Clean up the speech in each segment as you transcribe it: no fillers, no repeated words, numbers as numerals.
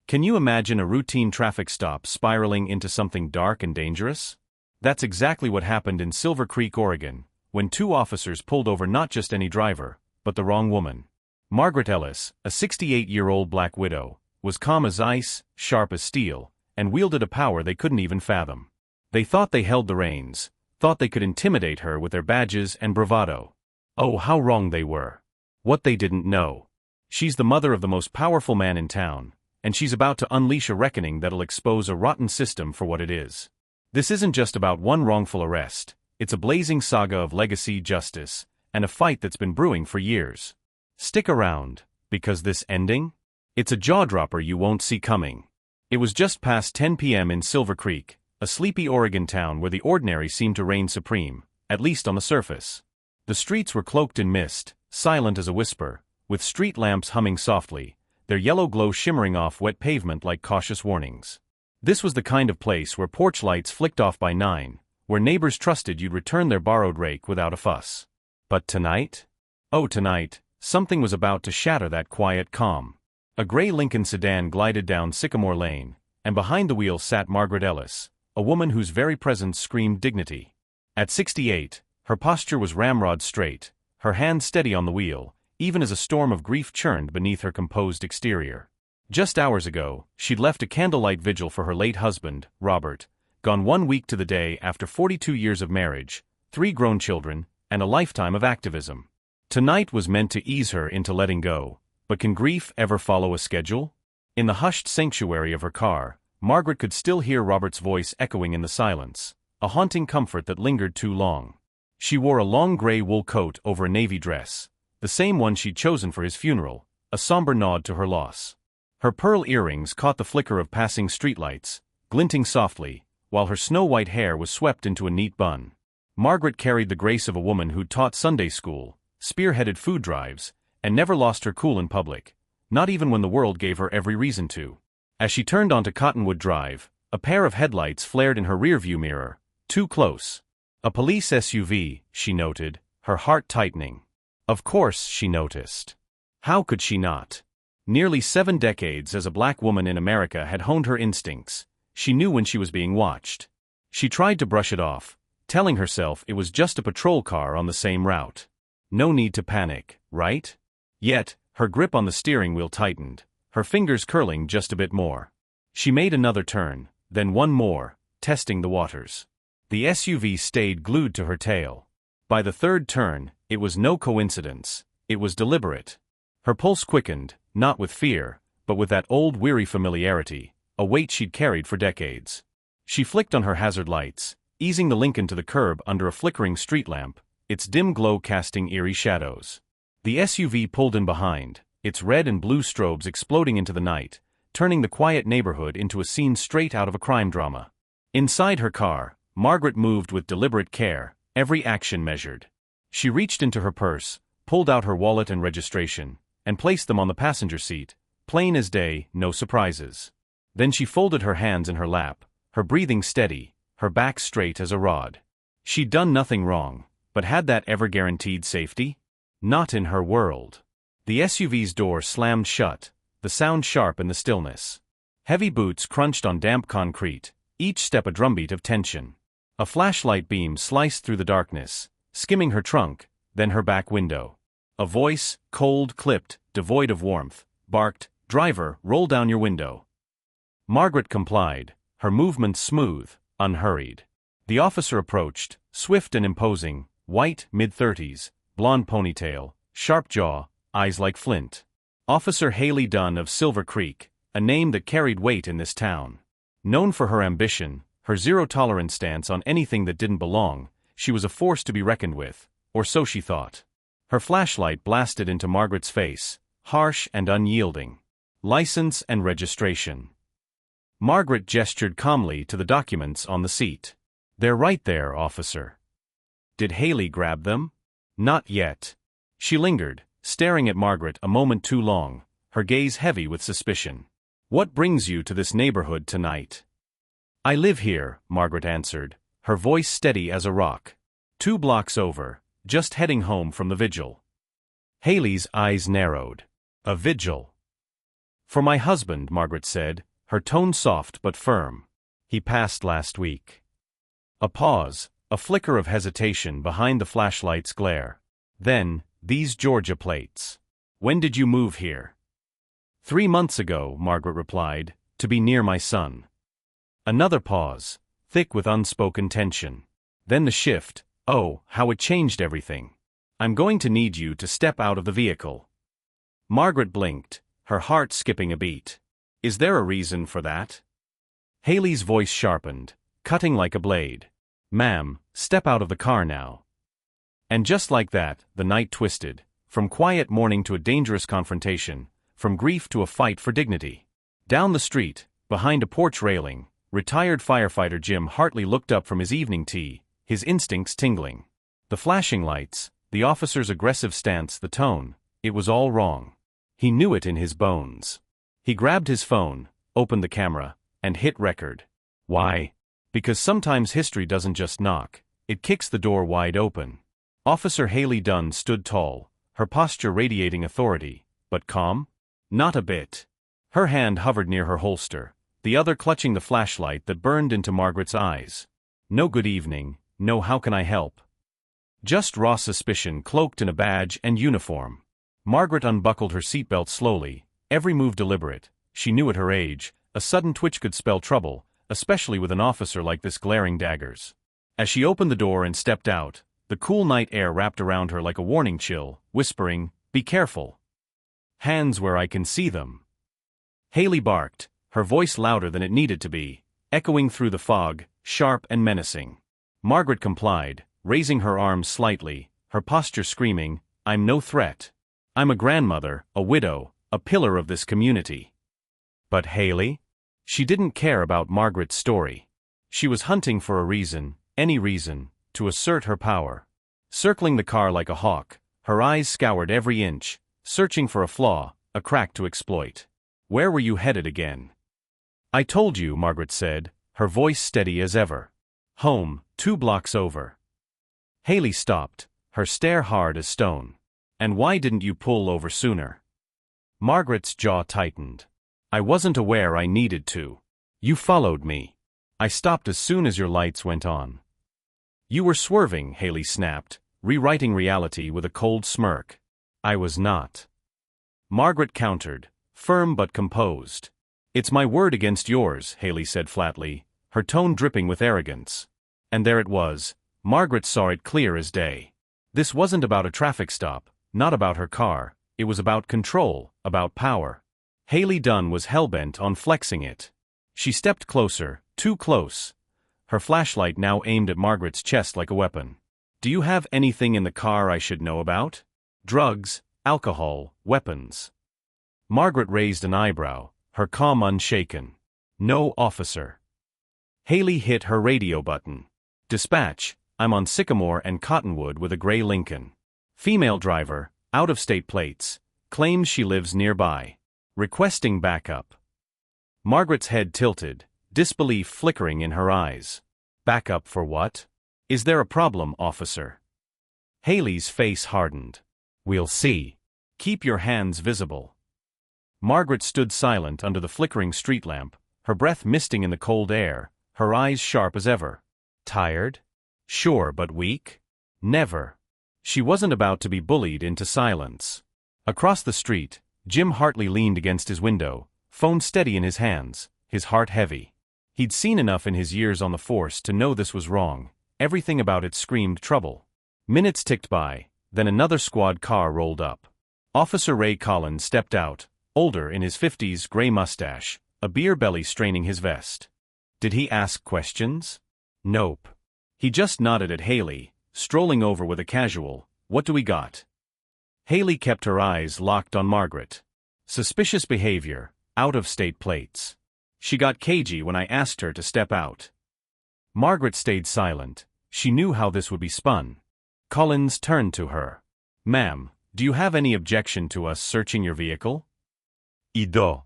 Can you imagine a routine traffic stop spiraling into something dark and dangerous? That's exactly what happened in Silver Creek, Oregon, when two officers pulled over not just any driver, but the wrong woman. Margaret Ellis, a 68-year-old black widow, was calm as ice, sharp as steel, and wielded a power they couldn't even fathom. They thought they held the reins, thought they could intimidate her with their badges and bravado. Oh, how wrong they were. What they didn't know. She's the mother of the most powerful man in town, and she's about to unleash a reckoning that'll expose a rotten system for what it is. This isn't just about one wrongful arrest, it's a blazing saga of legacy, justice, and a fight that's been brewing for years. Stick around, because this ending? It's a jaw-dropper you won't see coming. It was just past 10 p.m. in Silver Creek, a sleepy Oregon town where the ordinary seemed to reign supreme, at least on the surface. The streets were cloaked in mist, silent as a whisper, with street lamps humming softly, their yellow glow shimmering off wet pavement like cautious warnings. This was the kind of place where porch lights flicked off by 9, where neighbors trusted you'd return their borrowed rake without a fuss. But tonight? Oh, tonight, something was about to shatter that quiet calm. A gray Lincoln sedan glided down Sycamore Lane, and behind the wheel sat Margaret Ellis, a woman whose very presence screamed dignity. At 68, her posture was ramrod straight, her hands steady on the wheel, even as a storm of grief churned beneath her composed exterior. Just hours ago, she'd left a candlelight vigil for her late husband, Robert, gone 1 week to the day after 42 years of marriage, 3 grown children, and a lifetime of activism. Tonight was meant to ease her into letting go, but can grief ever follow a schedule? In the hushed sanctuary of her car, Margaret could still hear Robert's voice echoing in the silence, a haunting comfort that lingered too long. She wore a long gray wool coat over a navy dress, the same one she'd chosen for his funeral, a somber nod to her loss. Her pearl earrings caught the flicker of passing streetlights, glinting softly, while her snow-white hair was swept into a neat bun. Margaret carried the grace of a woman who'd taught Sunday school, spearheaded food drives, and never lost her cool in public, not even when the world gave her every reason to. As she turned onto Cottonwood Drive, a pair of headlights flared in her rearview mirror, too close. A police SUV, she noted, her heart tightening. Of course she noticed. How could she not? Nearly 7 decades as a black woman in America had honed her instincts. She knew when she was being watched. She tried to brush it off, telling herself it was just a patrol car on the same route. No need to panic, right? Yet, her grip on the steering wheel tightened, her fingers curling just a bit more. She made another turn, then one more, testing the waters. The SUV stayed glued to her tail. By the third turn, it was no coincidence, it was deliberate. Her pulse quickened, not with fear, but with that old weary familiarity, a weight she'd carried for decades. She flicked on her hazard lights, easing the Lincoln to the curb under a flickering street lamp, its dim glow casting eerie shadows. The SUV pulled in behind, its red and blue strobes exploding into the night, turning the quiet neighborhood into a scene straight out of a crime drama. Inside her car, Margaret moved with deliberate care, every action measured. She reached into her purse, pulled out her wallet and registration, and placed them on the passenger seat, plain as day, no surprises. Then she folded her hands in her lap, her breathing steady, her back straight as a rod. She'd done nothing wrong, but had that ever guaranteed safety? Not in her world. The SUV's door slammed shut, the sound sharp in the stillness. Heavy boots crunched on damp concrete, each step a drumbeat of tension. A flashlight beam sliced through the darkness, skimming her trunk, then her back window. A voice, cold, clipped, devoid of warmth, barked, "Driver, roll down your window." Margaret complied, her movements smooth, unhurried. The officer approached, swift and imposing, white, mid-30s, blonde ponytail, sharp jaw, eyes like flint. Officer Haley Dunn of Silver Creek, a name that carried weight in this town. Known for her ambition, her zero-tolerance stance on anything that didn't belong, she was a force to be reckoned with, or so she thought. Her flashlight blasted into Margaret's face, harsh and unyielding. License and registration. Margaret gestured calmly to the documents on the seat. "They're right there, officer." Did Haley grab them? Not yet. She lingered, staring at Margaret a moment too long, her gaze heavy with suspicion. "What brings you to this neighborhood tonight?" "I live here," Margaret answered, her voice steady as a rock. "2 blocks over, just heading home from the vigil." Haley's eyes narrowed. A vigil? For my husband, Margaret said, her tone soft but firm. He passed last week. A pause, a flicker of hesitation behind the flashlight's glare. Then, these Georgia plates. When did you move here? 3 months ago, Margaret replied, to be near my son. Another pause, thick with unspoken tension. Then the shift. Oh, how it changed everything. I'm going to need you to step out of the vehicle. Margaret blinked, her heart skipping a beat. Is there a reason for that? Haley's voice sharpened, cutting like a blade. Ma'am, step out of the car now. And just like that, the night twisted, from quiet morning to a dangerous confrontation, from grief to a fight for dignity. Down the street, behind a porch railing, retired firefighter Jim Hartley looked up from his evening tea, his instincts tingling. The flashing lights, the officer's aggressive stance, the tone, it was all wrong. He knew it in his bones. He grabbed his phone, opened the camera, and hit record. Why? Because sometimes history doesn't just knock, it kicks the door wide open. Officer Haley Dunn stood tall, her posture radiating authority, but calm? Not a bit. Her hand hovered near her holster, the other clutching the flashlight that burned into Margaret's eyes. No good evening, no how can I help. Just raw suspicion cloaked in a badge and uniform. Margaret unbuckled her seatbelt slowly, every move deliberate. She knew at her age, a sudden twitch could spell trouble, especially with an officer like this glaring daggers. As she opened the door and stepped out, the cool night air wrapped around her like a warning chill, whispering, "Be careful. Hands where I can see them." Haley barked, her voice louder than it needed to be, echoing through the fog, sharp and menacing. Margaret complied, raising her arms slightly, her posture screaming, "I'm no threat. I'm a grandmother, a widow, a pillar of this community." But Haley? She didn't care about Margaret's story. She was hunting for a reason, any reason, to assert her power. Circling the car like a hawk, her eyes scoured every inch, searching for a flaw, a crack to exploit. Where were you headed again? I told you, Margaret said, her voice steady as ever. Home, 2 blocks over. Haley stopped, her stare hard as stone. And why didn't you pull over sooner? Margaret's jaw tightened. I wasn't aware I needed to. You followed me. I stopped as soon as your lights went on. You were swerving, Haley snapped, rewriting reality with a cold smirk. I was not. Margaret countered, firm but composed. It's my word against yours, Haley said flatly, her tone dripping with arrogance. And there it was. Margaret saw it clear as day. This wasn't about a traffic stop, not about her car, it was about control, about power. Haley Dunn was hellbent on flexing it. She stepped closer, too close. Her flashlight now aimed at Margaret's chest like a weapon. Do you have anything in the car I should know about? Drugs, alcohol, weapons. Margaret raised an eyebrow, her calm unshaken. No, officer. Haley hit her radio button. Dispatch, I'm on Sycamore and Cottonwood with a gray Lincoln. Female driver, out-of-state plates, claims she lives nearby. Requesting backup. Margaret's head tilted, disbelief flickering in her eyes. Backup for what? Is there a problem, officer? Haley's face hardened. We'll see. Keep your hands visible. Margaret stood silent under the flickering street lamp, her breath misting in the cold air, her eyes sharp as ever. Tired? Sure, but weak? Never. She wasn't about to be bullied into silence. Across the street, Jim Hartley leaned against his window, phone steady in his hands, his heart heavy. He'd seen enough in his years on the force to know this was wrong. Everything about it screamed trouble. Minutes ticked by, then another squad car rolled up. Officer Ray Collins stepped out, older in his 50s, gray mustache, a beer belly straining his vest. Did he ask questions? Nope. He just nodded at Haley, strolling over with a casual, "What do we got?" Haley kept her eyes locked on Margaret. Suspicious behavior, out-of-state plates. She got cagey when I asked her to step out. Margaret stayed silent. She knew how this would be spun. Collins turned to her. "Ma'am, do you have any objection to us searching your vehicle?" "Ido."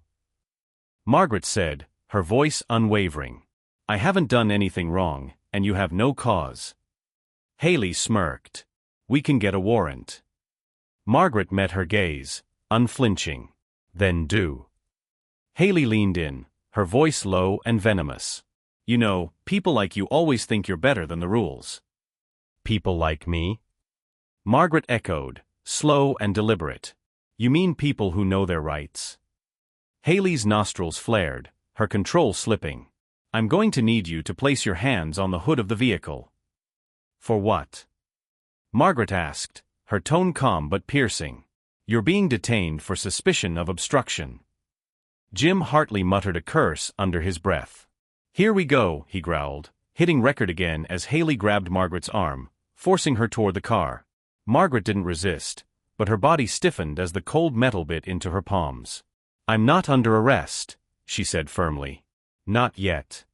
Margaret said, her voice unwavering. "I haven't done anything wrong, and you have no cause." Haley smirked. "We can get a warrant." Margaret met her gaze, unflinching. "Then do." Haley leaned in, her voice low and venomous. You know, people like you always think you're better than the rules. People like me? Margaret echoed, slow and deliberate. You mean people who know their rights? Haley's nostrils flared, her control slipping. I'm going to need you to place your hands on the hood of the vehicle. For what? Margaret asked, her tone calm but piercing. You're being detained for suspicion of obstruction. Jim Hartley muttered a curse under his breath. Here we go, he growled, hitting record again as Haley grabbed Margaret's arm, forcing her toward the car. Margaret didn't resist, but her body stiffened as the cold metal bit into her palms. I'm not under arrest, she said firmly. Not yet.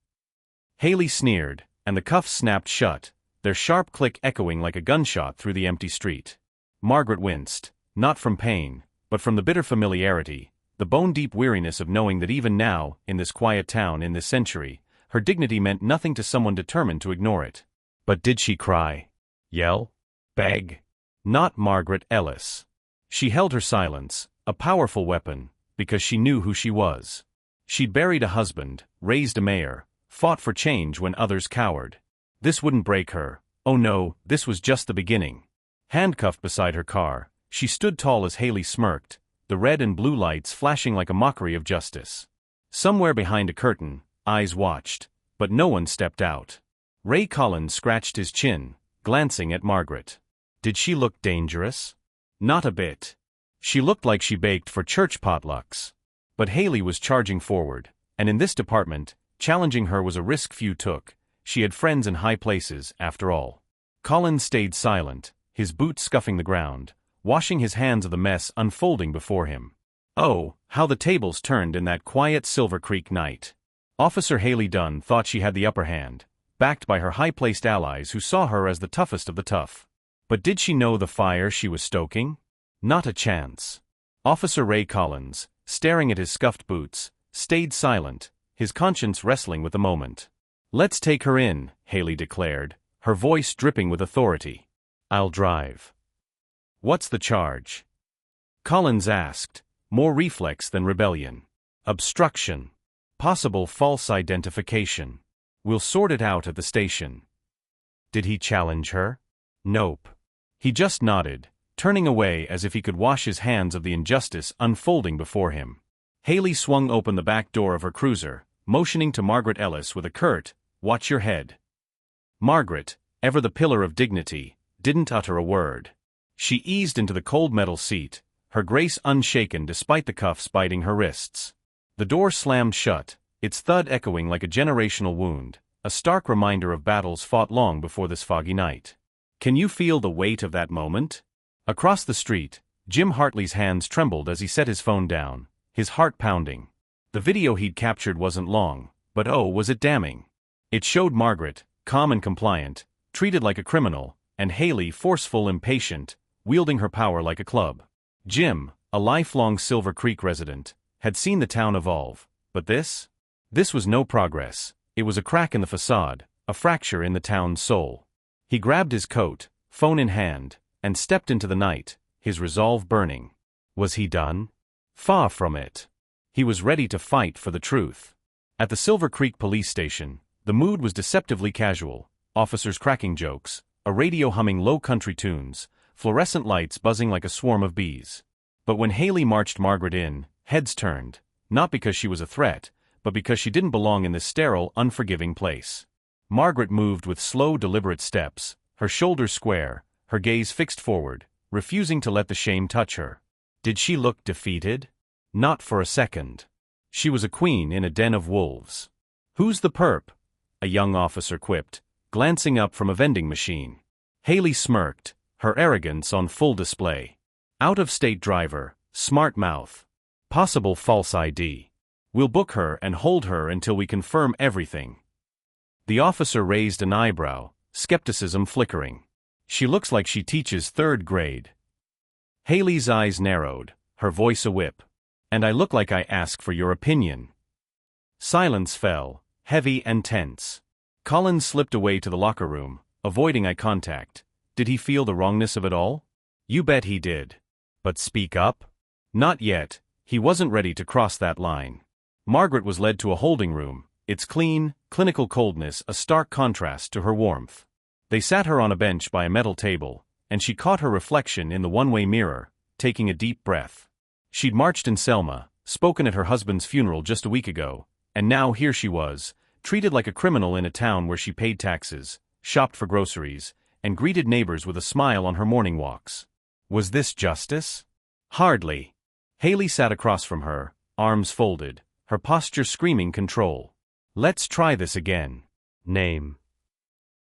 Haley sneered, and the cuffs snapped shut, their sharp click echoing like a gunshot through the empty street. Margaret winced, not from pain, but from the bitter familiarity, the bone-deep weariness of knowing that even now, in this quiet town in this century, her dignity meant nothing to someone determined to ignore it. But did she cry? Yell? Beg? Not Margaret Ellis. She held her silence, a powerful weapon, because she knew who she was. She'd buried a husband, raised a mayor, fought for change when others cowered. This wouldn't break her. Oh no, this was just the beginning. Handcuffed beside her car, she stood tall as Haley smirked, the red and blue lights flashing like a mockery of justice. Somewhere behind a curtain, eyes watched, but no one stepped out. Ray Collins scratched his chin, glancing at Margaret. Did she look dangerous? Not a bit. She looked like she baked for church potlucks. But Haley was charging forward, and in this department, challenging her was a risk few took. She had friends in high places, after all. Collins stayed silent, his boots scuffing the ground, washing his hands of the mess unfolding before him. Oh, how the tables turned in that quiet Silver Creek night. Officer Haley Dunn thought she had the upper hand, backed by her high-placed allies who saw her as the toughest of the tough. But did she know the fire she was stoking? Not a chance. Officer Ray Collins, staring at his scuffed boots, stayed silent, his conscience wrestling with the moment. Let's take her in, Haley declared, her voice dripping with authority. I'll drive. What's the charge? Collins asked, more reflex than rebellion. Obstruction. Possible false identification. We'll sort it out at the station. Did he challenge her? Nope. He just nodded, turning away as if he could wash his hands of the injustice unfolding before him. Haley swung open the back door of her cruiser, motioning to Margaret Ellis with a curt, "Watch your head." Margaret, ever the pillar of dignity, didn't utter a word. She eased into the cold metal seat, her grace unshaken despite the cuffs biting her wrists. The door slammed shut, its thud echoing like a generational wound, a stark reminder of battles fought long before this foggy night. Can you feel the weight of that moment? Across the street, Jim Hartley's hands trembled as he set his phone down, his heart pounding. The video he'd captured wasn't long, but oh, was it damning. It showed Margaret, calm and compliant, treated like a criminal, and Haley, forceful, impatient, wielding her power like a club. Jim, a lifelong Silver Creek resident, had seen the town evolve, but this? This was no progress. It was a crack in the facade, a fracture in the town's soul. He grabbed his coat, phone in hand, and stepped into the night, his resolve burning. Was he done? Far from it. He was ready to fight for the truth. At the Silver Creek police station, the mood was deceptively casual, officers cracking jokes, a radio humming low country tunes, fluorescent lights buzzing like a swarm of bees. But when Haley marched Margaret in, heads turned, not because she was a threat, but because she didn't belong in this sterile, unforgiving place. Margaret moved with slow, deliberate steps, her shoulders square, her gaze fixed forward, refusing to let the shame touch her. Did she look defeated? Not for a second. She was a queen in a den of wolves. "Who's the perp?" a young officer quipped, glancing up from a vending machine. Haley smirked, her arrogance on full display. "Out-of-state driver, smart mouth. Possible false ID. We'll book her and hold her until we confirm everything." The officer raised an eyebrow, skepticism flickering. "She looks like she teaches third grade." Haley's eyes narrowed, her voice a whip. "And I look like I ask for your opinion." Silence fell, heavy and tense. Collins slipped away to the locker room, avoiding eye contact. Did he feel the wrongness of it all? You bet he did. But speak up? Not yet. He wasn't ready to cross that line. Margaret was led to a holding room, its clean, clinical coldness a stark contrast to her warmth. They sat her on a bench by a metal table, and she caught her reflection in the one-way mirror, taking a deep breath. She'd marched in Selma, spoken at her husband's funeral just a week ago, and now here she was, treated like a criminal in a town where she paid taxes, shopped for groceries, and greeted neighbors with a smile on her morning walks. Was this justice? Hardly. Haley sat across from her, arms folded, her posture screaming control. Let's try this again. Name.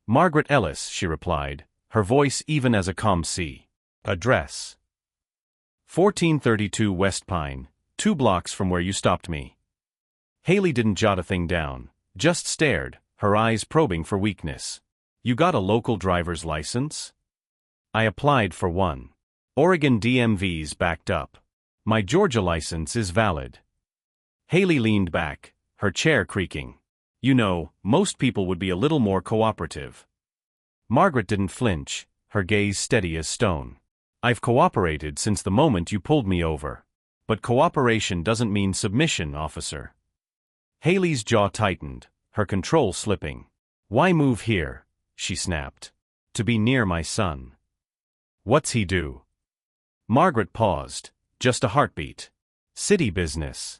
Margaret Ellis, she replied, her voice even as a calm sea. Address. 1432 West Pine, 2 blocks from where you stopped me. Haley didn't jot a thing down, just stared, her eyes probing for weakness. You got a local driver's license? I applied for one. Oregon DMV's backed up. My Georgia license is valid. Haley leaned back, her chair creaking. You know, most people would be a little more cooperative. Margaret didn't flinch, her gaze steady as stone. I've cooperated since the moment you pulled me over. But cooperation doesn't mean submission, officer. Haley's jaw tightened, her control slipping. Why move here? She snapped. To be near my son. What's he do? Margaret paused, just a heartbeat. City business.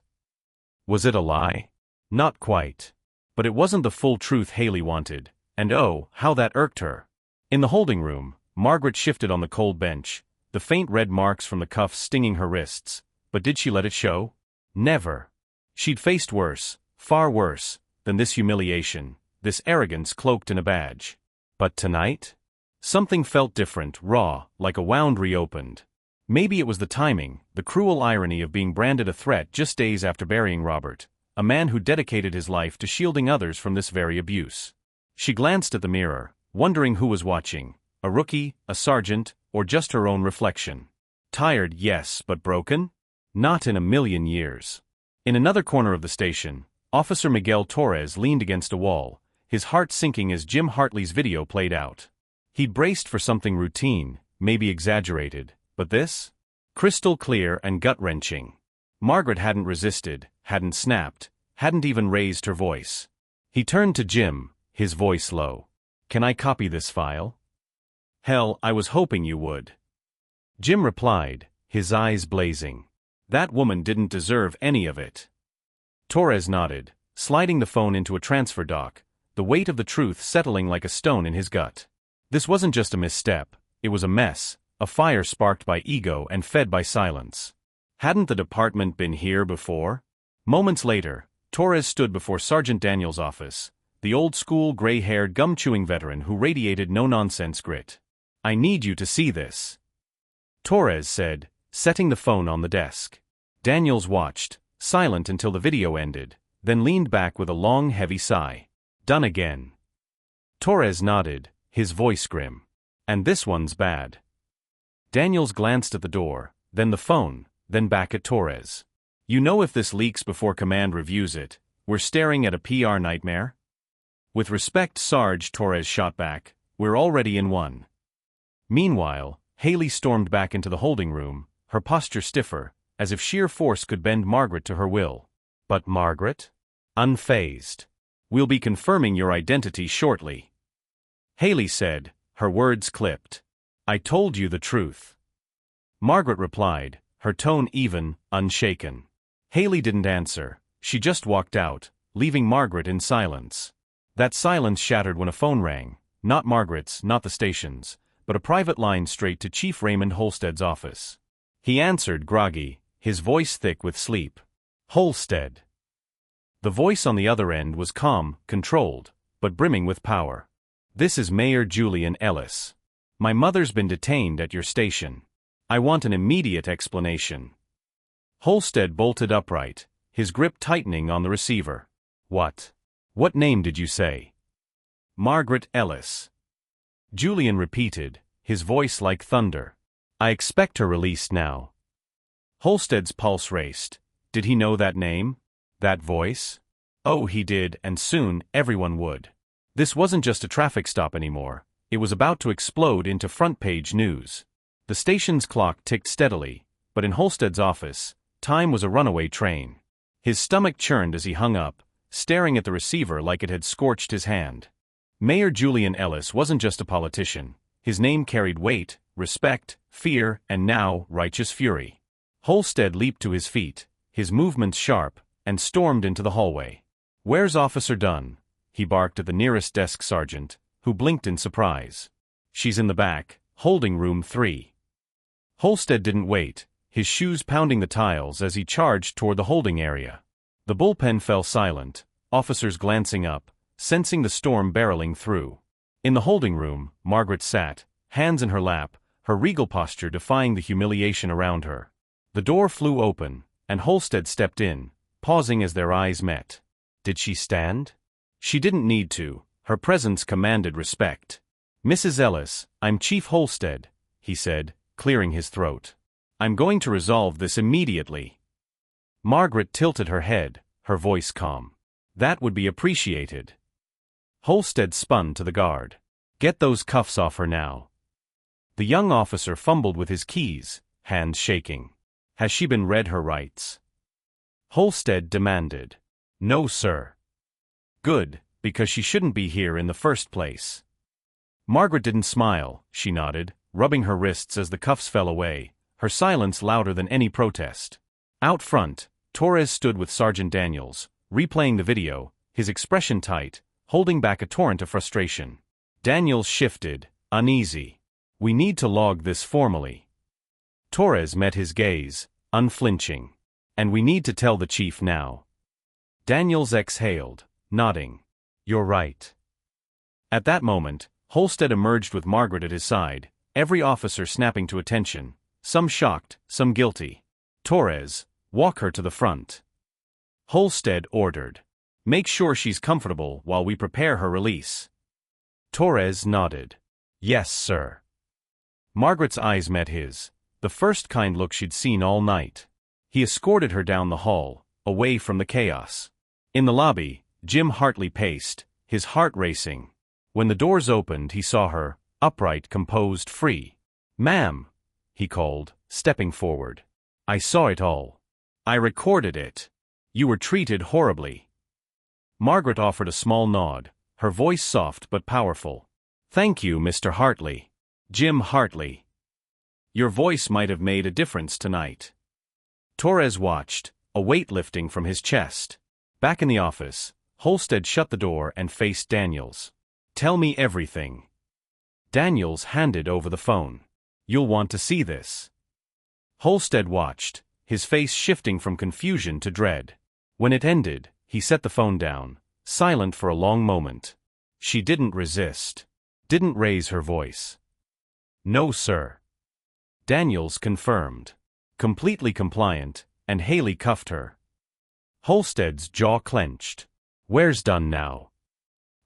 Was it a lie? Not quite. But it wasn't the full truth Haley wanted, and oh, how that irked her. In the holding room, Margaret shifted on the cold bench, the faint red marks from the cuffs stinging her wrists, but did she let it show? Never. She'd faced worse, far worse, than this humiliation, this arrogance cloaked in a badge. But tonight? Something felt different, raw, like a wound reopened. Maybe it was the timing, the cruel irony of being branded a threat just days after burying Robert, a man who dedicated his life to shielding others from this very abuse. She glanced at the mirror, wondering who was watching, a rookie, a sergeant, or just her own reflection. Tired, yes, but broken? Not in a million years. In another corner of the station, Officer Miguel Torres leaned against a wall, his heart sinking as Jim Hartley's video played out. He'd braced for something routine, maybe exaggerated, but this? Crystal clear and gut-wrenching. Margaret hadn't resisted, hadn't snapped, hadn't even raised her voice. He turned to Jim, his voice low. Can I copy this file? Hell, I was hoping you would. Jim replied, his eyes blazing. That woman didn't deserve any of it. Torres nodded, sliding the phone into a transfer dock, the weight of the truth settling like a stone in his gut. This wasn't just a misstep, it was a mess, a fire sparked by ego and fed by silence. Hadn't the department been here before? Moments later, Torres stood before Sergeant Daniels' office, the old-school gray-haired gum-chewing veteran who radiated no-nonsense grit. I need you to see this. Torres said, setting the phone on the desk. Daniels watched, silent until the video ended, then leaned back with a long, heavy sigh. Done again. Torres nodded, his voice grim. And this one's bad. Daniels glanced at the door, then the phone, then back at Torres. You know if this leaks before command reviews it, we're staring at a PR nightmare? With respect, Sarge, Torres shot back, we're already in one. Meanwhile, Haley stormed back into the holding room, her posture stiffer, as if sheer force could bend Margaret to her will. But Margaret? Unfazed. We'll be confirming your identity shortly. Haley said, her words clipped. I told you the truth. Margaret replied, her tone even, unshaken. Haley didn't answer, she just walked out, leaving Margaret in silence. That silence shattered when a phone rang, not Margaret's, not the station's, but a private line straight to Chief Raymond Holstead's office. He answered groggy, his voice thick with sleep. Holstead. The voice on the other end was calm, controlled, but brimming with power. This is Mayor Julian Ellis. My mother's been detained at your station. I want an immediate explanation. Holstead bolted upright, his grip tightening on the receiver. What? What name did you say? Margaret Ellis. Julian repeated, his voice like thunder. I expect her released now. Holstead's pulse raced. Did he know that name? That voice? Oh, he did, and soon everyone would. This wasn't just a traffic stop anymore. It was about to explode into front-page news. The station's clock ticked steadily, but in Holstead's office, time was a runaway train. His stomach churned as he hung up, staring at the receiver like it had scorched his hand. Mayor Julian Ellis wasn't just a politician. His name carried weight, respect, fear, and now, righteous fury. Holstead leaped to his feet, his movements sharp, and stormed into the hallway. "Where's Officer Dunn?" he barked at the nearest desk sergeant, who blinked in surprise. "She's in the back, holding room 3. Holstead didn't wait, his shoes pounding the tiles as he charged toward the holding area. The bullpen fell silent, officers glancing up, sensing the storm barreling through. In the holding room, Margaret sat, hands in her lap, her regal posture defying the humiliation around her. The door flew open, and Holstead stepped in, pausing as their eyes met. Did she stand? She didn't need to, her presence commanded respect. "Mrs. Ellis, I'm Chief Holstead," he said, clearing his throat. "I'm going to resolve this immediately." Margaret tilted her head, her voice calm. "That would be appreciated." Holstead spun to the guard. "Get those cuffs off her now." The young officer fumbled with his keys, hands shaking. "Has she been read her rights?" Holstead demanded. "No, sir." "Good, because she shouldn't be here in the first place." Margaret didn't smile, she nodded, rubbing her wrists as the cuffs fell away, her silence louder than any protest. Out front, Torres stood with Sergeant Daniels, replaying the video, his expression tight, holding back a torrent of frustration. Daniels shifted, uneasy. "We need to log this formally." Torres met his gaze, unflinching. "And we need to tell the chief now." Daniels exhaled, nodding. "You're right." At that moment, Holstead emerged with Margaret at his side, every officer snapping to attention, some shocked, some guilty. "Torres, walk her to the front." Holstead ordered. "Make sure she's comfortable while we prepare her release." Torres nodded. "Yes, sir." Margaret's eyes met his, the first kind look she'd seen all night. He escorted her down the hall, away from the chaos. In the lobby, Jim Hartley paced, his heart racing. When the doors opened, he saw her, upright, composed, free. "Ma'am," he called, stepping forward. "I saw it all. I recorded it. You were treated horribly." Margaret offered a small nod, her voice soft but powerful. "Thank you, Mr. Hartley. Jim Hartley. Your voice might have made a difference tonight." Torres watched, a weight lifting from his chest. Back in the office, Holstead shut the door and faced Daniels. "Tell me everything." Daniels handed over the phone. "You'll want to see this." Holstead watched, his face shifting from confusion to dread. When it ended, he set the phone down, silent for a long moment. She didn't resist. Didn't raise her voice. "No, sir." Daniels confirmed. Completely compliant, and Haley cuffed her. Holstead's jaw clenched. "Where's Dunn now?"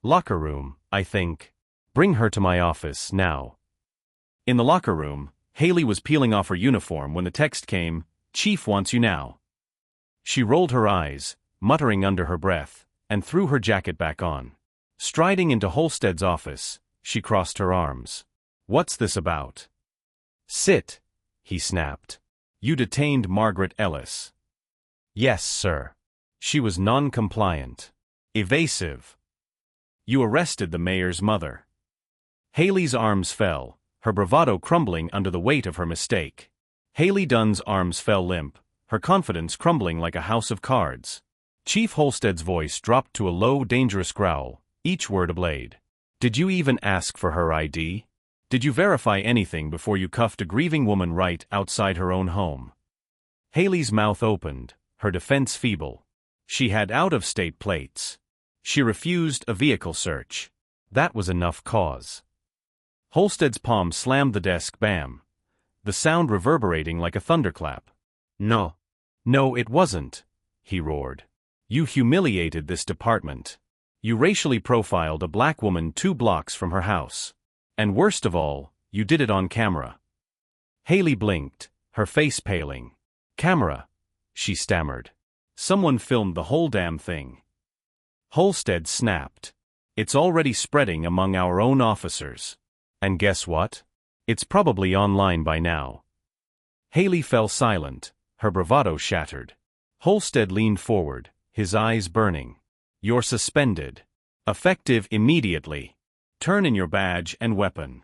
"Locker room, I think. Bring her to my office, now." In the locker room, Haley was peeling off her uniform when the text came, "Chief wants you now." She rolled her eyes, muttering under her breath, and threw her jacket back on. Striding into Holstead's office, she crossed her arms. "What's this about?" "Sit," he snapped. "You detained Margaret Ellis." "Yes, sir." She was non-compliant. Evasive. "You arrested the mayor's mother." Haley's arms fell, her bravado crumbling under the weight of her mistake. Haley Dunn's arms fell limp, her confidence crumbling like a house of cards. Chief Holstead's voice dropped to a low, dangerous growl, each word a blade. "Did you even ask for her ID? Did you verify anything before you cuffed a grieving woman right outside her own home?" Haley's mouth opened, her defense feeble. She had out-of-state plates. She refused a vehicle search. That was enough cause. Holstead's palm slammed the desk, bam, the sound reverberating like a thunderclap. "No. No, it wasn't," he roared. "You humiliated this department. You racially profiled a black woman 2 blocks from her house. And worst of all, you did it on camera." Haley blinked, her face paling. "Camera," she stammered. "Someone filmed the whole damn thing." Holstead snapped. "It's already spreading among our own officers. And guess what? It's probably online by now." Haley fell silent, her bravado shattered. Holstead leaned forward, his eyes burning. "You're suspended. Effective immediately. Turn in your badge and weapon."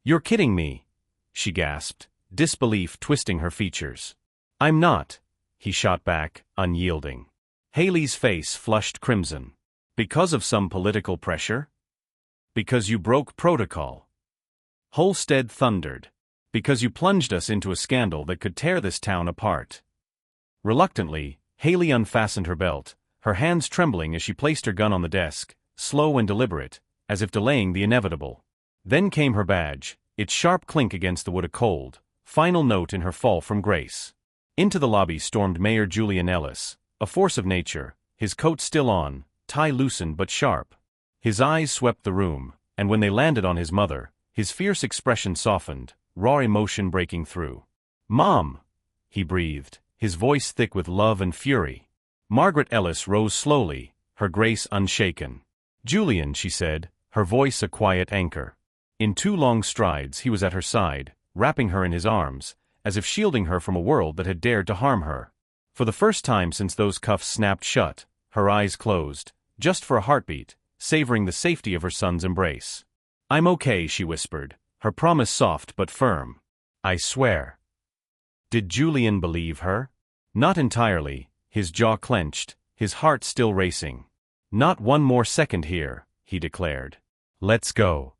"You're kidding me," she gasped, disbelief twisting her features. "I'm not," he shot back, unyielding. Haley's face flushed crimson. "Because of some political pressure? Because you broke protocol?" Holstead thundered. "Because you plunged us into a scandal that could tear this town apart." Reluctantly, Haley unfastened her belt, her hands trembling as she placed her gun on the desk, slow and deliberate, as if delaying the inevitable. Then came her badge, its sharp clink against the wood a cold, final note in her fall from grace. Into the lobby stormed Mayor Julian Ellis, a force of nature, his coat still on, tie loosened but sharp. His eyes swept the room, and when they landed on his mother, his fierce expression softened, raw emotion breaking through. "Mom!" he breathed, his voice thick with love and fury. Margaret Ellis rose slowly, her grace unshaken. "Julian," she said, her voice a quiet anchor. In 2 long strides he was at her side, wrapping her in his arms, as if shielding her from a world that had dared to harm her. For the first time since those cuffs snapped shut, her eyes closed, just for a heartbeat, savoring the safety of her son's embrace. "I'm okay," she whispered, her promise soft but firm. "I swear." Did Julian believe her? Not entirely, his jaw clenched, his heart still racing. "Not one more second here," he declared. "Let's go."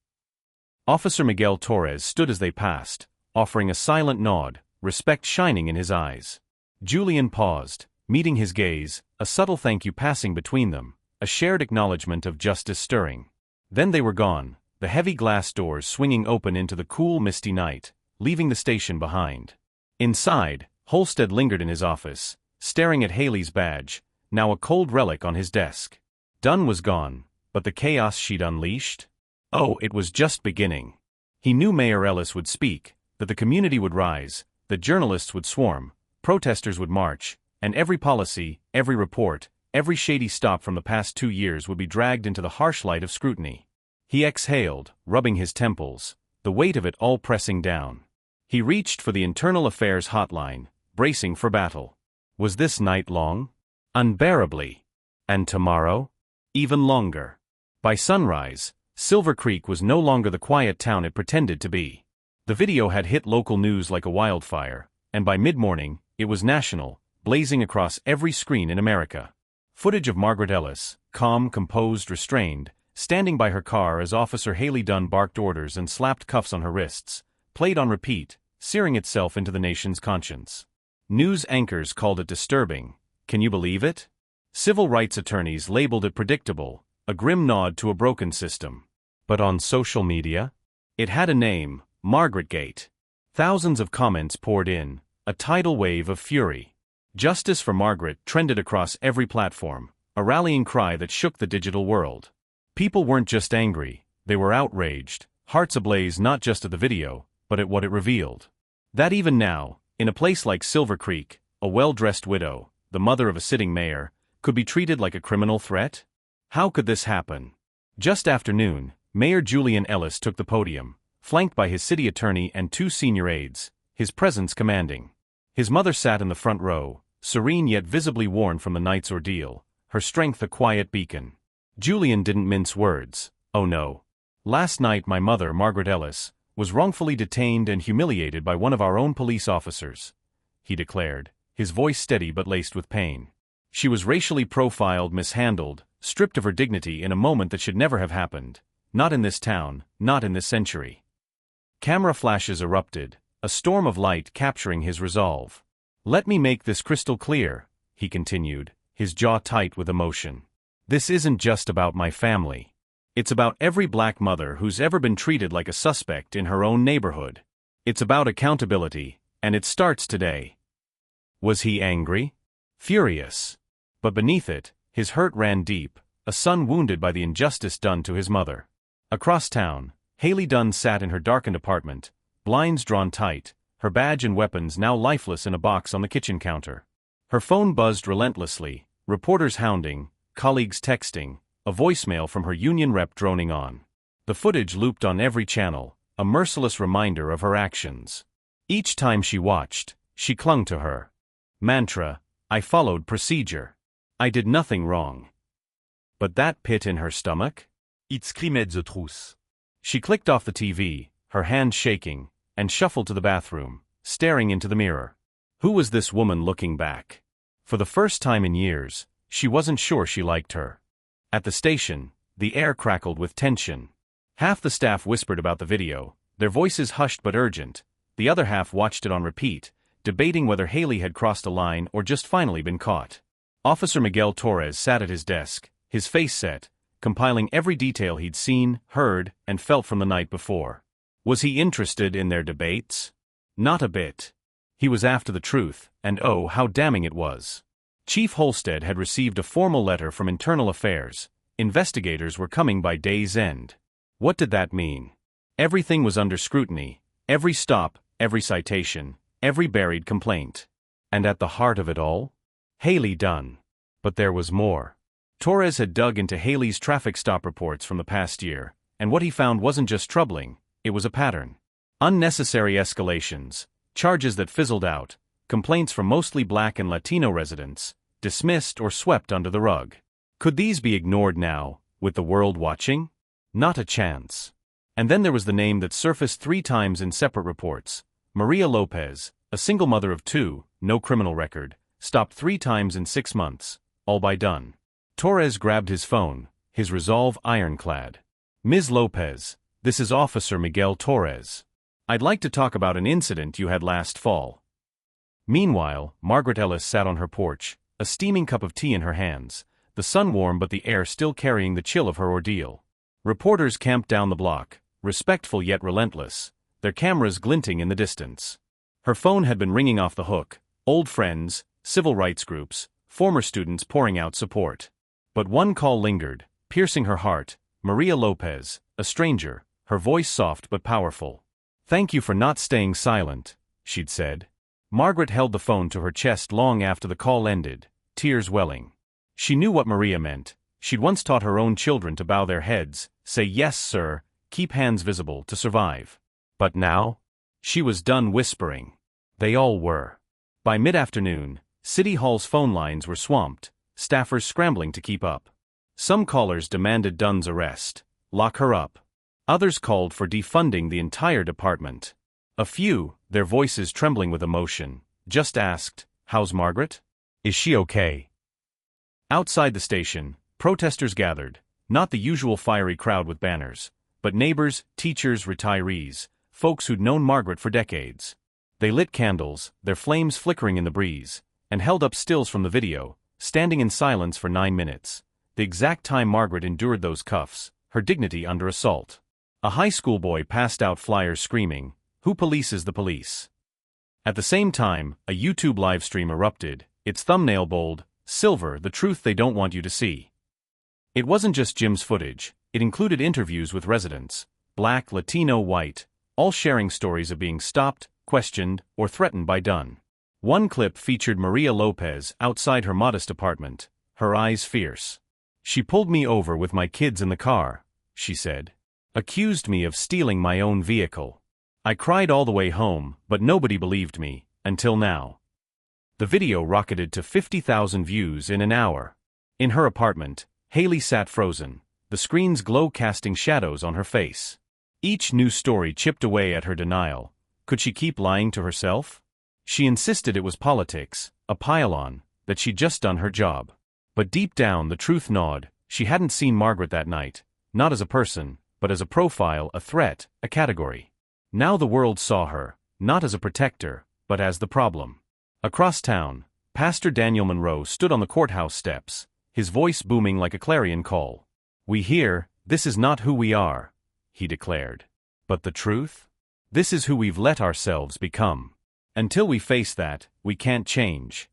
Officer Miguel Torres stood as they passed, offering a silent nod, respect shining in his eyes. Julian paused, meeting his gaze, a subtle thank you passing between them, a shared acknowledgement of justice stirring. Then they were gone, the heavy glass doors swinging open into the cool, misty night, leaving the station behind. Inside, Holstead lingered in his office, staring at Haley's badge, now a cold relic on his desk. Dunn was gone, but the chaos she'd unleashed? Oh, it was just beginning. He knew Mayor Ellis would speak, that the community would rise, that journalists would swarm, protesters would march, and every policy, every report, every shady stop from the past 2 years would be dragged into the harsh light of scrutiny. He exhaled, rubbing his temples, the weight of it all pressing down. He reached for the Internal Affairs hotline, bracing for battle. Was this night long? Unbearably. And tomorrow? Even longer. By sunrise, Silver Creek was no longer the quiet town it pretended to be. The video had hit local news like a wildfire, and by mid-morning, it was national, blazing across every screen in America. Footage of Margaret Ellis, calm, composed, restrained, standing by her car as Officer Haley Dunn barked orders and slapped cuffs on her wrists, played on repeat, searing itself into the nation's conscience. News anchors called it disturbing. Can you believe it? Civil rights attorneys labeled it predictable, a grim nod to a broken system. But on social media? It had a name, Margaretgate. Thousands of comments poured in, a tidal wave of fury. Justice for Margaret trended across every platform, a rallying cry that shook the digital world. People weren't just angry, they were outraged, hearts ablaze not just at the video, but at what it revealed. That even now, in a place like Silver Creek, a well-dressed widow, the mother of a sitting mayor, could be treated like a criminal threat? How could this happen? Just after noon, Mayor Julian Ellis took the podium, flanked by his city attorney and 2 senior aides, his presence commanding. His mother sat in the front row, serene yet visibly worn from the night's ordeal, her strength a quiet beacon. Julian didn't mince words. "Oh no. Last night my mother, Margaret Ellis, was wrongfully detained and humiliated by one of our own police officers," he declared, his voice steady but laced with pain. "She was racially profiled, mishandled, stripped of her dignity in a moment that should never have happened. Not in this town, not in this century." Camera flashes erupted, a storm of light capturing his resolve. "Let me make this crystal clear," he continued, his jaw tight with emotion. "This isn't just about my family. It's about every black mother who's ever been treated like a suspect in her own neighborhood. It's about accountability, and it starts today." Was he angry? Furious. But beneath it, his hurt ran deep, a son wounded by the injustice done to his mother. Across town, Haley Dunn sat in her darkened apartment, blinds drawn tight, her badge and weapons now lifeless in a box on the kitchen counter. Her phone buzzed relentlessly, reporters hounding, colleagues texting, a voicemail from her union rep droning on. The footage looped on every channel, a merciless reminder of her actions. Each time she watched, she clung to her mantra, I followed procedure. I did nothing wrong. But that pit in her stomach? It screamed the truth. She clicked off the TV, her hands shaking, and shuffled to the bathroom, staring into the mirror. Who was this woman looking back? For the first time in years, she wasn't sure she liked her. At the station, the air crackled with tension. Half the staff whispered about the video, their voices hushed but urgent. The other half watched it on repeat, debating whether Haley had crossed a line or just finally been caught. Officer Miguel Torres sat at his desk, his face set, compiling every detail he'd seen, heard, and felt from the night before. Was he interested in their debates? Not a bit. He was after the truth, and oh, how damning it was. Chief Holstead had received a formal letter from Internal Affairs. Investigators were coming by day's end. What did that mean? Everything was under scrutiny, every stop, every citation, every buried complaint. And at the heart of it all? Haley Dunn. But there was more. Torres had dug into Haley's traffic stop reports from the past year, and what he found wasn't just troubling, it was a pattern. Unnecessary escalations, charges that fizzled out, complaints from mostly Black and Latino residents, dismissed or swept under the rug. Could these be ignored now, with the world watching? Not a chance. And then there was the name that surfaced 3 times in separate reports. Maria Lopez, a single mother of 2, no criminal record, stopped 3 times in 6 months, all by Dunn. Torres grabbed his phone, his resolve ironclad. Ms. Lopez, this is Officer Miguel Torres. I'd like to talk about an incident you had last fall. Meanwhile, Margaret Ellis sat on her porch, a steaming cup of tea in her hands, the sun warm but the air still carrying the chill of her ordeal. Reporters camped down the block, respectful yet relentless, their cameras glinting in the distance. Her phone had been ringing off the hook, old friends, civil rights groups, former students pouring out support. But one call lingered, piercing her heart. Maria Lopez, a stranger, her voice soft but powerful. "Thank you for not staying silent," she'd said. Margaret held the phone to her chest long after the call ended, tears welling. She knew what Maria meant. She'd once taught her own children to bow their heads, say yes, sir, keep hands visible to survive. But now? She was done whispering. They all were. By mid-afternoon, City Hall's phone lines were swamped, staffers scrambling to keep up. Some callers demanded Dunn's arrest, lock her up. Others called for defunding the entire department. A few, their voices trembling with emotion, just asked, "How's Margaret? Is she okay?" Outside the station, protesters gathered, not the usual fiery crowd with banners, but neighbors, teachers, retirees, folks who'd known Margaret for decades. They lit candles, their flames flickering in the breeze, and held up stills from the video, standing in silence for 9 minutes, the exact time Margaret endured those cuffs, her dignity under assault. A high school boy passed out flyers screaming, "Who polices the police?" At the same time, a YouTube livestream erupted, its thumbnail bold, "Silver, the truth they don't want you to see." It wasn't just Jim's footage, it included interviews with residents, Black, Latino, white, all sharing stories of being stopped, questioned, or threatened by Dunn. One clip featured Maria Lopez outside her modest apartment, her eyes fierce. "She pulled me over with my kids in the car," she said. "Accused me of stealing my own vehicle. I cried all the way home, but nobody believed me, until now." The video rocketed to 50,000 views in an hour. In her apartment, Haley sat frozen, the screen's glow casting shadows on her face. Each new story chipped away at her denial. Could she keep lying to herself? She insisted it was politics, a pile-on, that she'd just done her job. But deep down the truth gnawed. She hadn't seen Margaret that night, not as a person, but as a profile, a threat, a category. Now the world saw her, not as a protector, but as the problem. Across town, Pastor Daniel Monroe stood on the courthouse steps, his voice booming like a clarion call. "We hear, this is not who we are," he declared. "But the truth? This is who we've let ourselves become. Until we face that, we can't change."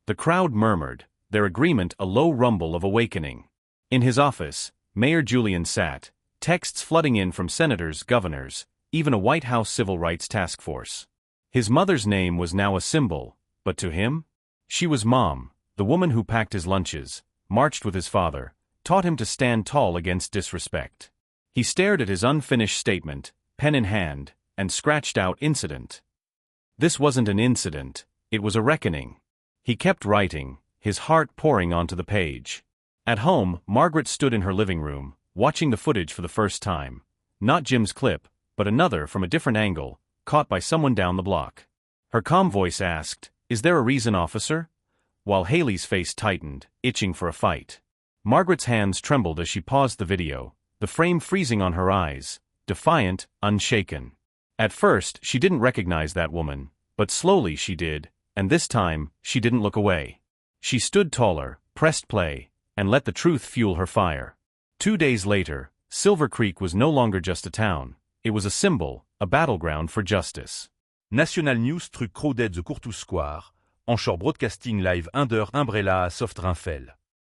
The crowd murmured, their agreement a low rumble of awakening. In his office, Mayor Julian sat, texts flooding in from senators, governors, even a White House civil rights task force. His mother's name was now a symbol, but to him? She was Mom, the woman who packed his lunches, marched with his father, taught him to stand tall against disrespect. He stared at his unfinished statement, pen in hand, and scratched out incident. This wasn't an incident, it was a reckoning. He kept writing, his heart pouring onto the page. At home, Margaret stood in her living room, watching the footage for the first time. Not Jim's clip, but another from a different angle, caught by someone down the block. Her calm voice asked, "Is there a reason, officer?" While Haley's face tightened, itching for a fight. Margaret's hands trembled as she paused the video, the frame freezing on her eyes, defiant, unshaken. At first, she didn't recognize that woman, but slowly she did, and this time, she didn't look away. She stood taller, pressed play, and let the truth fuel her fire. 2 days later, Silver Creek was no longer just a town. It was a symbol, a battleground for justice. National News truc Crawdad de Courtou Square, Anchor Broadcasting Live 1 Umbrella à Soft Rinfel.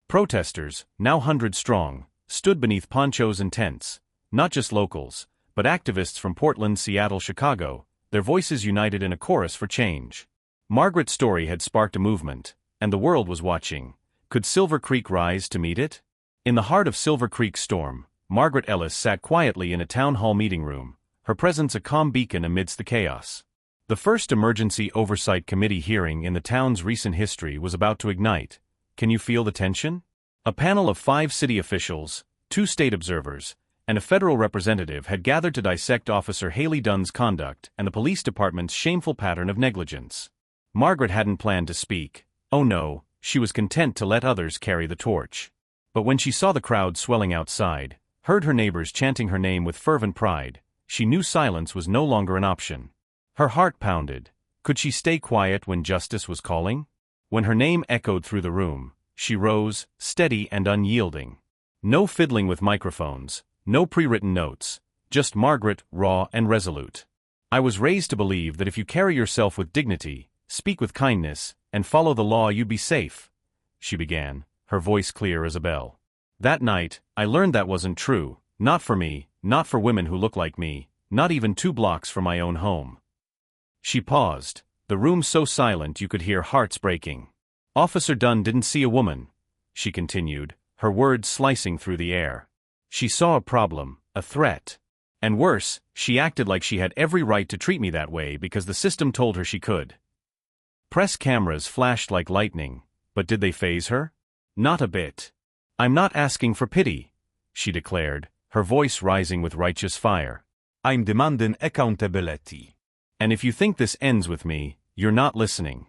Protesters, now 100 strong, stood beneath ponchos and tents, not just locals, but activists from Portland, Seattle, Chicago, their voices united in a chorus for change. Margaret's story had sparked a movement, and the world was watching. Could Silver Creek rise to meet it? In the heart of Silver Creek's storm, Margaret Ellis sat quietly in a town hall meeting room, her presence a calm beacon amidst the chaos. The first Emergency Oversight Committee hearing in the town's recent history was about to ignite. Can you feel the tension? A panel of 5 city officials, 2 state observers, and a federal representative had gathered to dissect Officer Haley Dunn's conduct and the police department's shameful pattern of negligence. Margaret hadn't planned to speak. Oh no, she was content to let others carry the torch. But when she saw the crowd swelling outside, heard her neighbors chanting her name with fervent pride, she knew silence was no longer an option. Her heart pounded. Could she stay quiet when justice was calling? When her name echoed through the room, she rose, steady and unyielding. No fiddling with microphones, no pre-written notes, just Margaret, raw and resolute. I was raised to believe that if you carry yourself with dignity, speak with kindness, and follow the law, you'd be safe, she began, her voice clear as a bell. That night, I learned that wasn't true, not for me, not for women who look like me, not even 2 blocks from my own home. She paused, the room so silent you could hear hearts breaking. Officer Dunn didn't see a woman, she continued, her words slicing through the air. She saw a problem, a threat. And worse, she acted like she had every right to treat me that way because the system told her she could. Press cameras flashed like lightning, but did they faze her? Not a bit. I'm not asking for pity, she declared, her voice rising with righteous fire. I'm demanding accountability. And if you think this ends with me, you're not listening.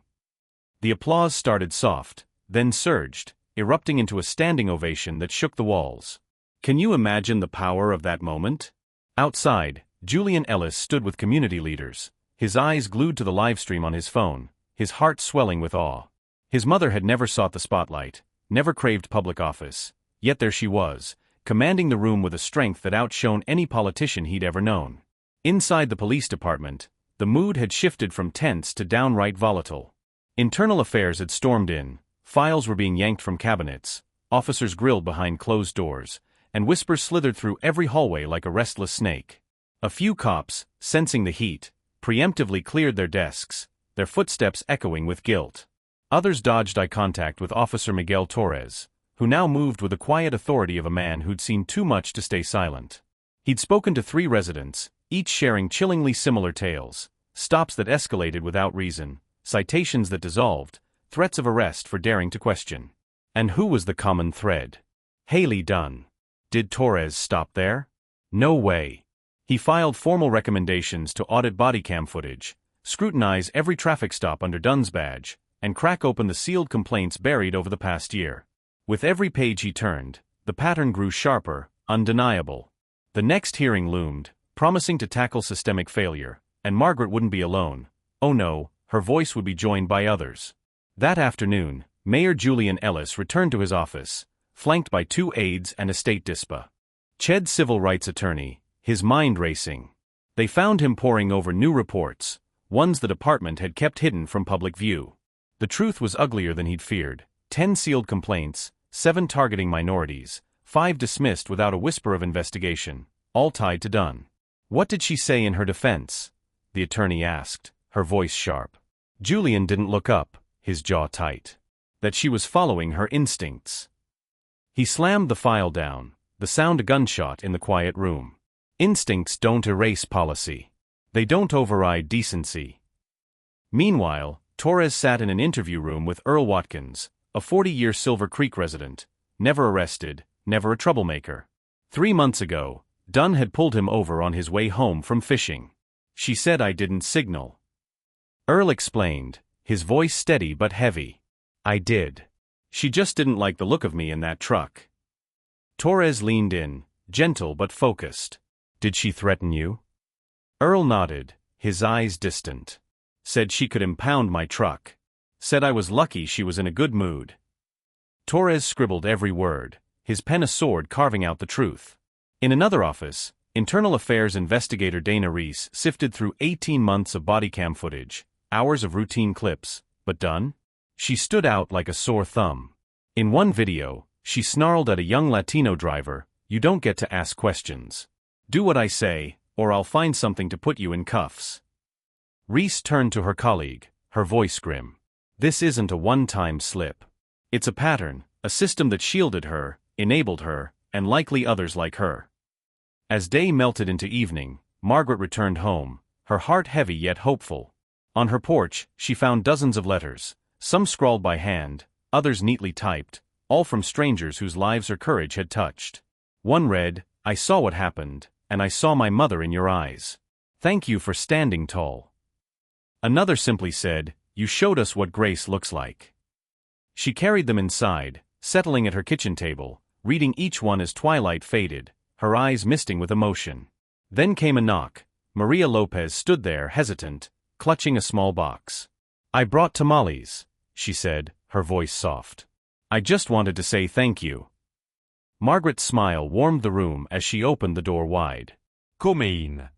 The applause started soft, then surged, erupting into a standing ovation that shook the walls. Can you imagine the power of that moment? Outside, Julian Ellis stood with community leaders, his eyes glued to the livestream on his phone, his heart swelling with awe. His mother had never sought the spotlight, never craved public office, yet there she was, commanding the room with a strength that outshone any politician he'd ever known. Inside the police department, the mood had shifted from tense to downright volatile. Internal affairs had stormed in, files were being yanked from cabinets, officers grilled behind closed doors, and whispers slithered through every hallway like a restless snake. A few cops, sensing the heat, preemptively cleared their desks, their footsteps echoing with guilt. Others dodged eye contact with Officer Miguel Torres, who now moved with the quiet authority of a man who'd seen too much to stay silent. He'd spoken to 3 residents, each sharing chillingly similar tales, stops that escalated without reason, citations that dissolved, threats of arrest for daring to question. And who was the common thread? Haley Dunn. Did Torres stop there? No way. He filed formal recommendations to audit bodycam footage, scrutinize every traffic stop under Dunn's badge, and crack open the sealed complaints buried over the past year. With every page he turned, the pattern grew sharper, undeniable. The next hearing loomed, promising to tackle systemic failure, and Margaret wouldn't be alone. Oh no, her voice would be joined by others. That afternoon, Mayor Julian Ellis returned to his office, flanked by 2 aides and a state dispa. Ched civil rights attorney, his mind racing. They found him poring over new reports, ones the department had kept hidden from public view. The truth was uglier than he'd feared. 10 sealed complaints, 7 targeting minorities, 5 dismissed without a whisper of investigation, all tied to Dunn. What did she say in her defense? The attorney asked, her voice sharp. Julian didn't look up, his jaw tight. That she was following her instincts. He slammed the file down, the sound a gunshot in the quiet room. Instincts don't erase policy. They don't override decency. Meanwhile, Torres sat in an interview room with Earl Watkins, a 40-year Silver Creek resident, never arrested, never a troublemaker. 3 months ago, Dunn had pulled him over on his way home from fishing. She said I didn't signal. Earl explained, his voice steady but heavy. I did. She just didn't like the look of me in that truck. Torres leaned in, gentle but focused. Did she threaten you? Earl nodded, his eyes distant. Said she could impound my truck. Said I was lucky she was in a good mood. Torres scribbled every word, his pen a sword carving out the truth. In another office, Internal Affairs investigator Dana Reese sifted through 18 months of body cam footage, hours of routine clips, but Dunn? She stood out like a sore thumb. In one video, she snarled at a young Latino driver, "You don't get to ask questions. Do what I say, or I'll find something to put you in cuffs." Reese turned to her colleague, her voice grim. This isn't a one-time slip. It's a pattern, a system that shielded her, enabled her, and likely others like her. As day melted into evening, Margaret returned home, her heart heavy yet hopeful. On her porch, she found dozens of letters, some scrawled by hand, others neatly typed, all from strangers whose lives her courage had touched. One read, "I saw what happened, and I saw my mother in your eyes. Thank you for standing tall." Another simply said, "You showed us what grace looks like." She carried them inside, settling at her kitchen table, reading each one as twilight faded, her eyes misting with emotion. Then came a knock. Maria Lopez stood there hesitant, clutching a small box. "I brought tamales," she said, her voice soft. "I just wanted to say thank you." Margaret's smile warmed the room as she opened the door wide. Come in.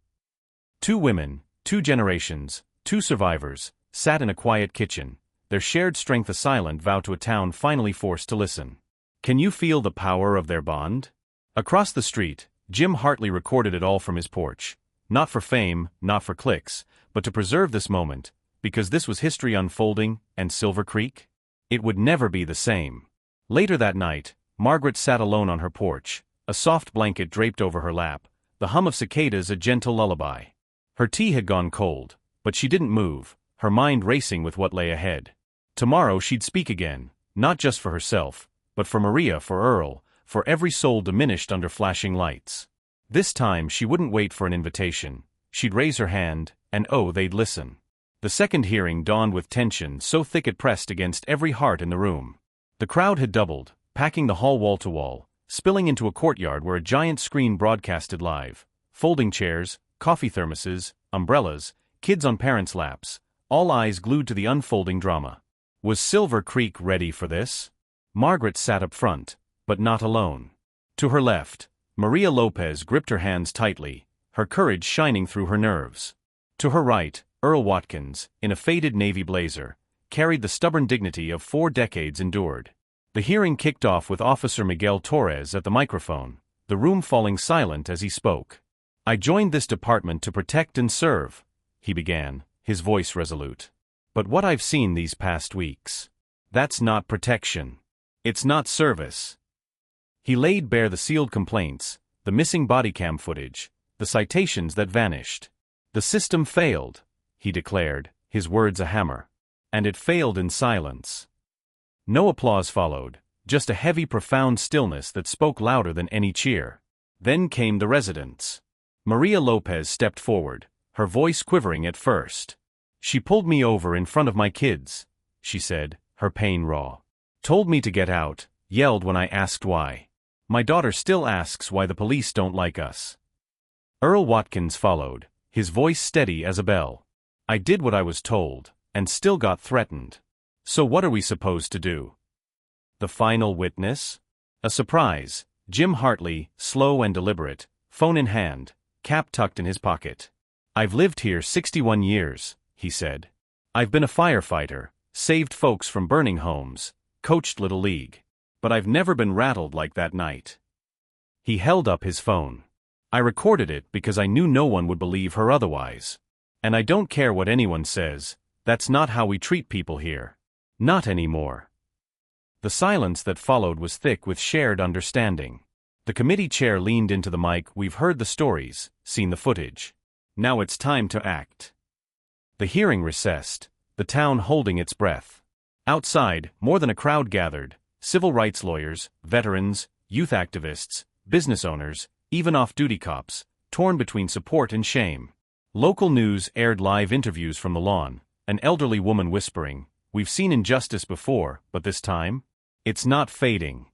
2 women, 2 generations, 2 survivors, sat in a quiet kitchen, their shared strength a silent vow to a town finally forced to listen. Can you feel the power of their bond? Across the street, Jim Hartley recorded it all from his porch. Not for fame, not for clicks, but to preserve this moment, because this was history unfolding, and Silver Creek? It would never be the same. Later that night, Margaret sat alone on her porch, a soft blanket draped over her lap, the hum of cicadas a gentle lullaby. Her tea had gone cold, but she didn't move, her mind racing with what lay ahead. Tomorrow she'd speak again, not just for herself, but for Maria, for Earl, for every soul diminished under flashing lights. This time she wouldn't wait for an invitation. She'd raise her hand, and oh, they'd listen. The second hearing dawned with tension so thick it pressed against every heart in the room. The crowd had doubled, packing the hall wall to wall, spilling into a courtyard where a giant screen broadcasted live. Folding chairs, coffee thermoses, umbrellas, kids on parents' laps, all eyes glued to the unfolding drama. Was Silver Creek ready for this? Margaret sat up front, but not alone. To her left, Maria Lopez gripped her hands tightly, her courage shining through her nerves. To her right, Earl Watkins, in a faded navy blazer, carried the stubborn dignity of 4 decades endured. The hearing kicked off with Officer Miguel Torres at the microphone, the room falling silent as he spoke. "I joined this department to protect and serve," he began, his voice resolute. "But what I've seen these past weeks, that's not protection. It's not service." He laid bare the sealed complaints, the missing body cam footage, the citations that vanished. "The system failed," he declared, his words a hammer. And it failed in silence. No applause followed, just a heavy, profound stillness that spoke louder than any cheer. Then came the residents. Maria Lopez stepped forward, her voice quivering at first. "She pulled me over in front of my kids," she said, her pain raw. "Told me to get out, yelled when I asked why. My daughter still asks why the police don't like us." Earl Watkins followed, his voice steady as a bell. "I did what I was told, and still got threatened. So what are we supposed to do?" The final witness? A surprise, Jim Hartley, slow and deliberate, phone in hand, cap tucked in his pocket. "I've lived here 61 years, he said. "I've been a firefighter, saved folks from burning homes, coached Little League. But I've never been rattled like that night." He held up his phone. "I recorded it because I knew no one would believe her otherwise. And I don't care what anyone says, that's not how we treat people here. Not anymore." The silence that followed was thick with shared understanding. The committee chair leaned into the mic. "We've heard the stories, seen the footage. Now it's time to act." The hearing recessed, the town holding its breath. Outside, more than a crowd gathered, civil rights lawyers, veterans, youth activists, business owners, even off-duty cops, torn between support and shame. Local news aired live interviews from the lawn, an elderly woman whispering, "We've seen injustice before, but this time? It's not fading."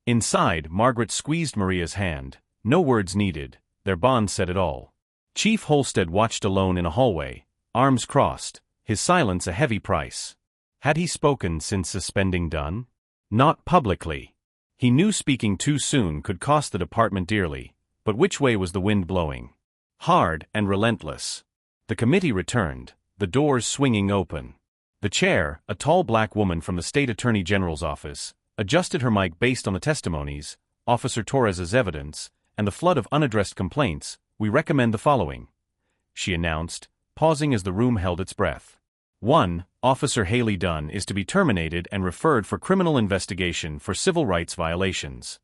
Inside, Margaret squeezed Maria's hand. No words needed, their bond said it all. Chief Holstead watched alone in a hallway, arms crossed, his silence a heavy price. Had he spoken since suspending Dunn? Not publicly. He knew speaking too soon could cost the department dearly, but which way was the wind blowing? Hard and relentless. The committee returned, the doors swinging open. The chair, a tall black woman from the state attorney general's office, adjusted her mic based on the testimonies, Officer Torres's evidence, and the flood of unaddressed complaints. "We recommend the following," she announced, pausing as the room held its breath. 1. Officer Haley Dunn is to be terminated and referred for criminal investigation for civil rights violations.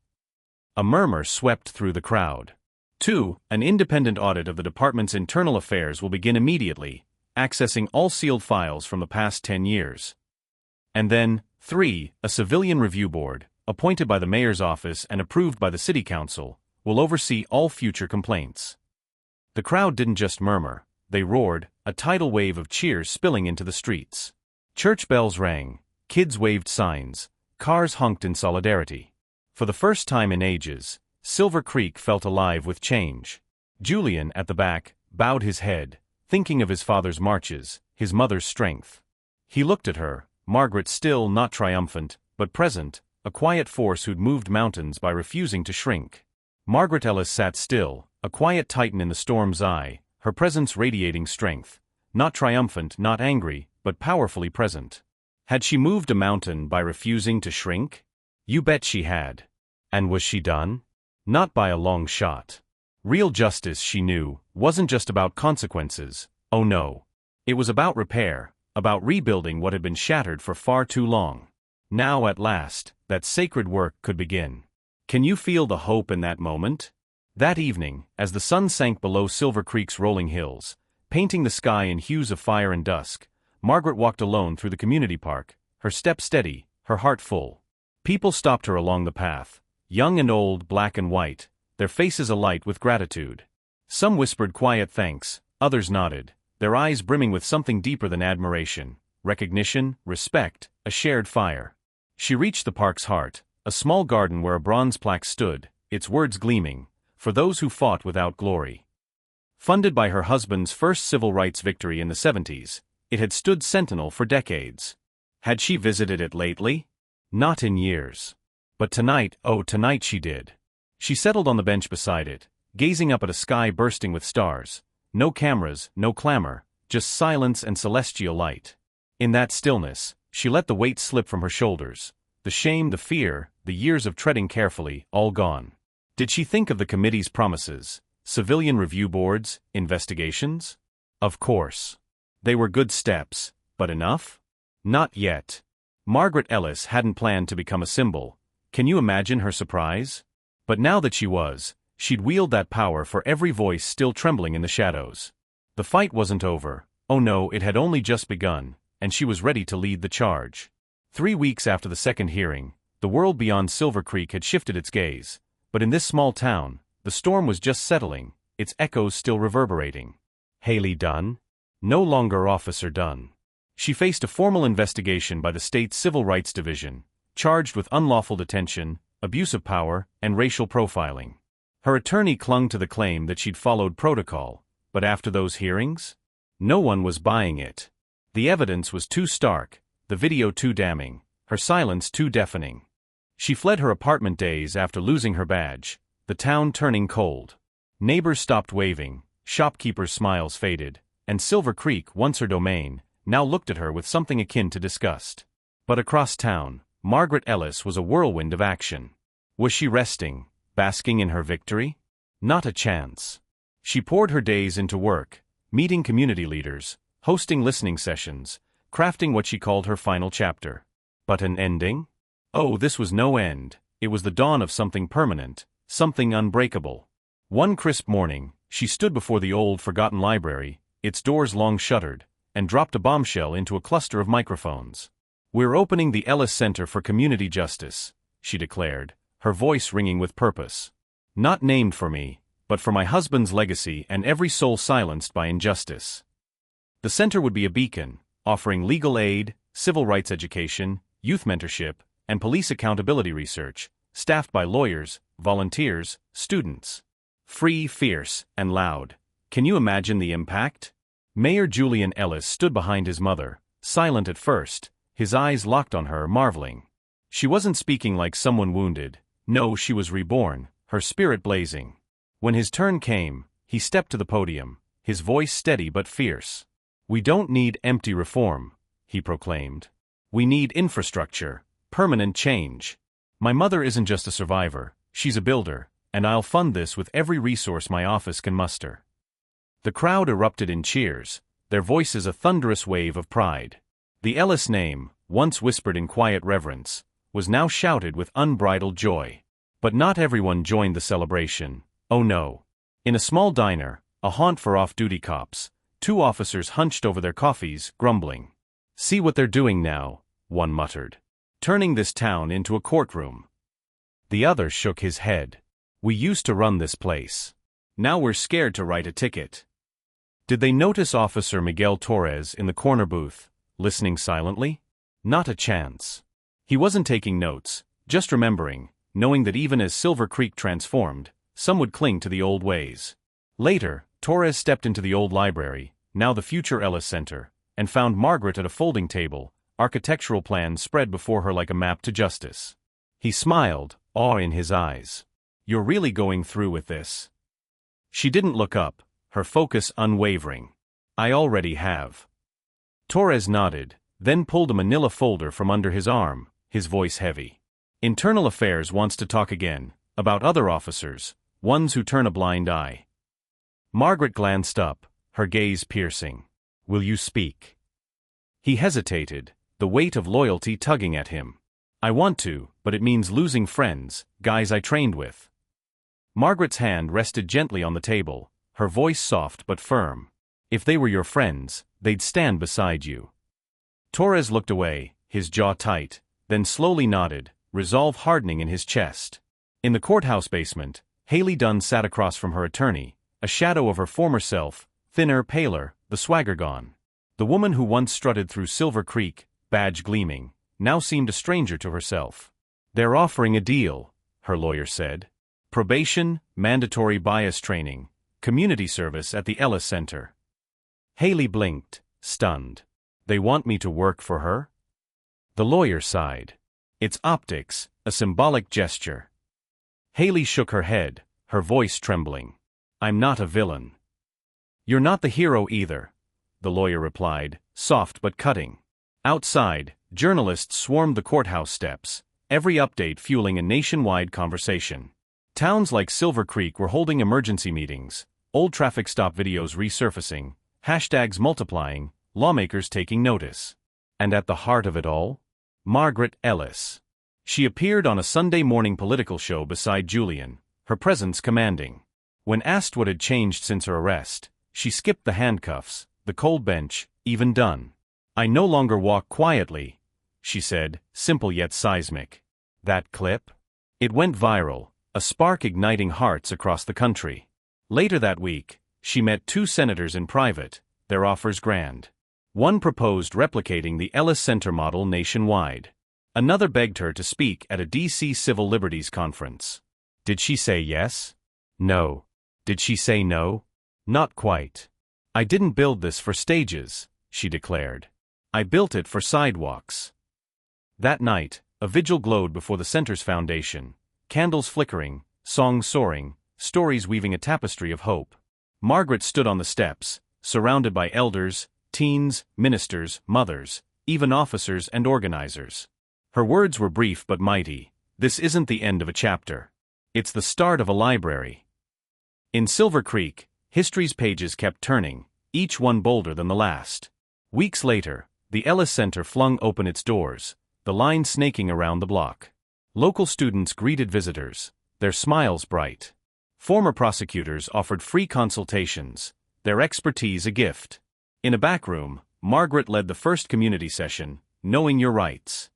A murmur swept through the crowd. 2. An independent audit of the department's internal affairs will begin immediately, accessing all sealed files from the past 10 years. And then, 3. A civilian review board, appointed by the mayor's office and approved by the city council, will oversee all future complaints. The crowd didn't just murmur, they roared, a tidal wave of cheers spilling into the streets. Church bells rang, kids waved signs, cars honked in solidarity. For the first time in ages, Silver Creek felt alive with change. Julian, at the back, bowed his head, thinking of his father's marches, his mother's strength. He looked at her, Margaret still not triumphant, but present, a quiet force who'd moved mountains by refusing to shrink. Margaret Ellis sat still, a quiet titan in the storm's eye, her presence radiating strength, not triumphant, not angry, but powerfully present. Had she moved a mountain by refusing to shrink? You bet she had. And was she done? Not by a long shot. Real justice, she knew, wasn't just about consequences. Oh no. It was about repair, about rebuilding what had been shattered for far too long. Now at last, that sacred work could begin. Can you feel the hope in that moment? That evening, as the sun sank below Silver Creek's rolling hills, painting the sky in hues of fire and dusk, Margaret walked alone through the community park, her step steady, her heart full. People stopped her along the path, young and old, black and white, their faces alight with gratitude. Some whispered quiet thanks, others nodded, their eyes brimming with something deeper than admiration, recognition, respect, a shared fire. She reached the park's heart, a small garden where a bronze plaque stood, its words gleaming, "For those who fought without glory." Funded by her husband's first civil rights victory in the 70s, it had stood sentinel for decades. Had she visited it lately? Not in years. But tonight, oh tonight she did. She settled on the bench beside it, gazing up at a sky bursting with stars. No cameras, no clamor, just silence and celestial light. In that stillness, she let the weight slip from her shoulders. The shame, the fear, the years of treading carefully, all gone. Did she think of the committee's promises, civilian review boards, investigations? Of course. They were good steps, but enough? Not yet. Margaret Ellis hadn't planned to become a symbol. Can you imagine her surprise? But now that she was, she'd wield that power for every voice still trembling in the shadows. The fight wasn't over. Oh no, it had only just begun, and she was ready to lead the charge. 3 weeks after the second hearing, the world beyond Silver Creek had shifted its gaze. But in this small town, the storm was just settling, its echoes still reverberating. Haley Dunn? No longer Officer Dunn. She faced a formal investigation by the state's Civil Rights Division, charged with unlawful detention, abuse of power, and racial profiling. Her attorney clung to the claim that she'd followed protocol, but after those hearings? No one was buying it. The evidence was too stark, the video too damning, her silence too deafening. She fled her apartment days after losing her badge, the town turning cold. Neighbors stopped waving, shopkeepers' smiles faded, and Silver Creek, once her domain, now looked at her with something akin to disgust. But across town, Margaret Ellis was a whirlwind of action. Was she resting, basking in her victory? Not a chance. She poured her days into work, meeting community leaders, hosting listening sessions, crafting what she called her final chapter. But an ending? Oh, this was no end. It was the dawn of something permanent, something unbreakable. One crisp morning, she stood before the old, forgotten library, its doors long shuttered, and dropped a bombshell into a cluster of microphones. "We're opening the Ellis Center for Community Justice," she declared, her voice ringing with purpose. "Not named for me, but for my husband's legacy and every soul silenced by injustice." The center would be a beacon, offering legal aid, civil rights education, youth mentorship, and police accountability research, staffed by lawyers, volunteers, students. Free, fierce, and loud. Can you imagine the impact? Mayor Julian Ellis stood behind his mother, silent at first, his eyes locked on her, marveling. She wasn't speaking like someone wounded. No, she was reborn, her spirit blazing. When his turn came, he stepped to the podium, his voice steady but fierce. "We don't need empty reform," he proclaimed. "We need infrastructure, permanent change. My mother isn't just a survivor, she's a builder, and I'll fund this with every resource my office can muster." The crowd erupted in cheers, their voices a thunderous wave of pride. The Ellis name, once whispered in quiet reverence, was now shouted with unbridled joy. But not everyone joined the celebration. Oh no. In a small diner, a haunt for off-duty cops, two officers hunched over their coffees, grumbling. "See what they're doing now," one muttered. "Turning this town into a courtroom." The other shook his head. "We used to run this place. Now we're scared to write a ticket." Did they notice Officer Miguel Torres in the corner booth, listening silently? Not a chance. He wasn't taking notes, just remembering, knowing that even as Silver Creek transformed, some would cling to the old ways. Later, Torres stepped into the old library, now the future Ellis Center, and found Margaret at a folding table, architectural plans spread before her like a map to justice. He smiled, awe in his eyes. "You're really going through with this?" She didn't look up, her focus unwavering. "I already have." Torres nodded, then pulled a manila folder from under his arm, his voice heavy. "Internal Affairs wants to talk again, about other officers, ones who turn a blind eye." Margaret glanced up, her gaze piercing. "Will you speak?" He hesitated, the weight of loyalty tugging at him. "I want to, but it means losing friends, guys I trained with." Margaret's hand rested gently on the table, her voice soft but firm. "If they were your friends, they'd stand beside you." Torres looked away, his jaw tight, then slowly nodded, resolve hardening in his chest. In the courthouse basement, Haley Dunn sat across from her attorney, a shadow of her former self, thinner, paler, the swagger gone. The woman who once strutted through Silver Creek, badge gleaming, now seemed a stranger to herself. "They're offering a deal," her lawyer said. "Probation, mandatory bias training, community service at the Ellis Center." Haley blinked, stunned. "They want me to work for her?" The lawyer sighed. "It's optics, a symbolic gesture." Haley shook her head, her voice trembling. "I'm not a villain." "You're not the hero either," the lawyer replied, soft but cutting. Outside, journalists swarmed the courthouse steps, every update fueling a nationwide conversation. Towns like Silver Creek were holding emergency meetings, old traffic stop videos resurfacing, hashtags multiplying, lawmakers taking notice. And at the heart of it all? Margaret Ellis. She appeared on a Sunday morning political show beside Julian, her presence commanding. When asked what had changed since her arrest, she skipped the handcuffs, the cold bench, even Dunn. "I no longer walk quietly," she said, simple yet seismic. That clip? It went viral, a spark igniting hearts across the country. Later that week, she met two senators in private, their offers grand. One proposed replicating the Ellis Center model nationwide. Another begged her to speak at a D.C. Civil Liberties Conference. Did she say yes? No. Did she say no? Not quite. "I didn't build this for stages," she declared. "I built it for sidewalks." That night, a vigil glowed before the center's foundation, candles flickering, songs soaring, stories weaving a tapestry of hope. Margaret stood on the steps, surrounded by elders, teens, ministers, mothers, even officers and organizers. Her words were brief but mighty. "This isn't the end of a chapter. It's the start of a library." In Silver Creek, history's pages kept turning, each one bolder than the last. Weeks later, the Ellis Center flung open its doors, the line snaking around the block. Local students greeted visitors, their smiles bright. Former prosecutors offered free consultations, their expertise a gift. In a back room, Margaret led the first community session, Knowing Your Rights.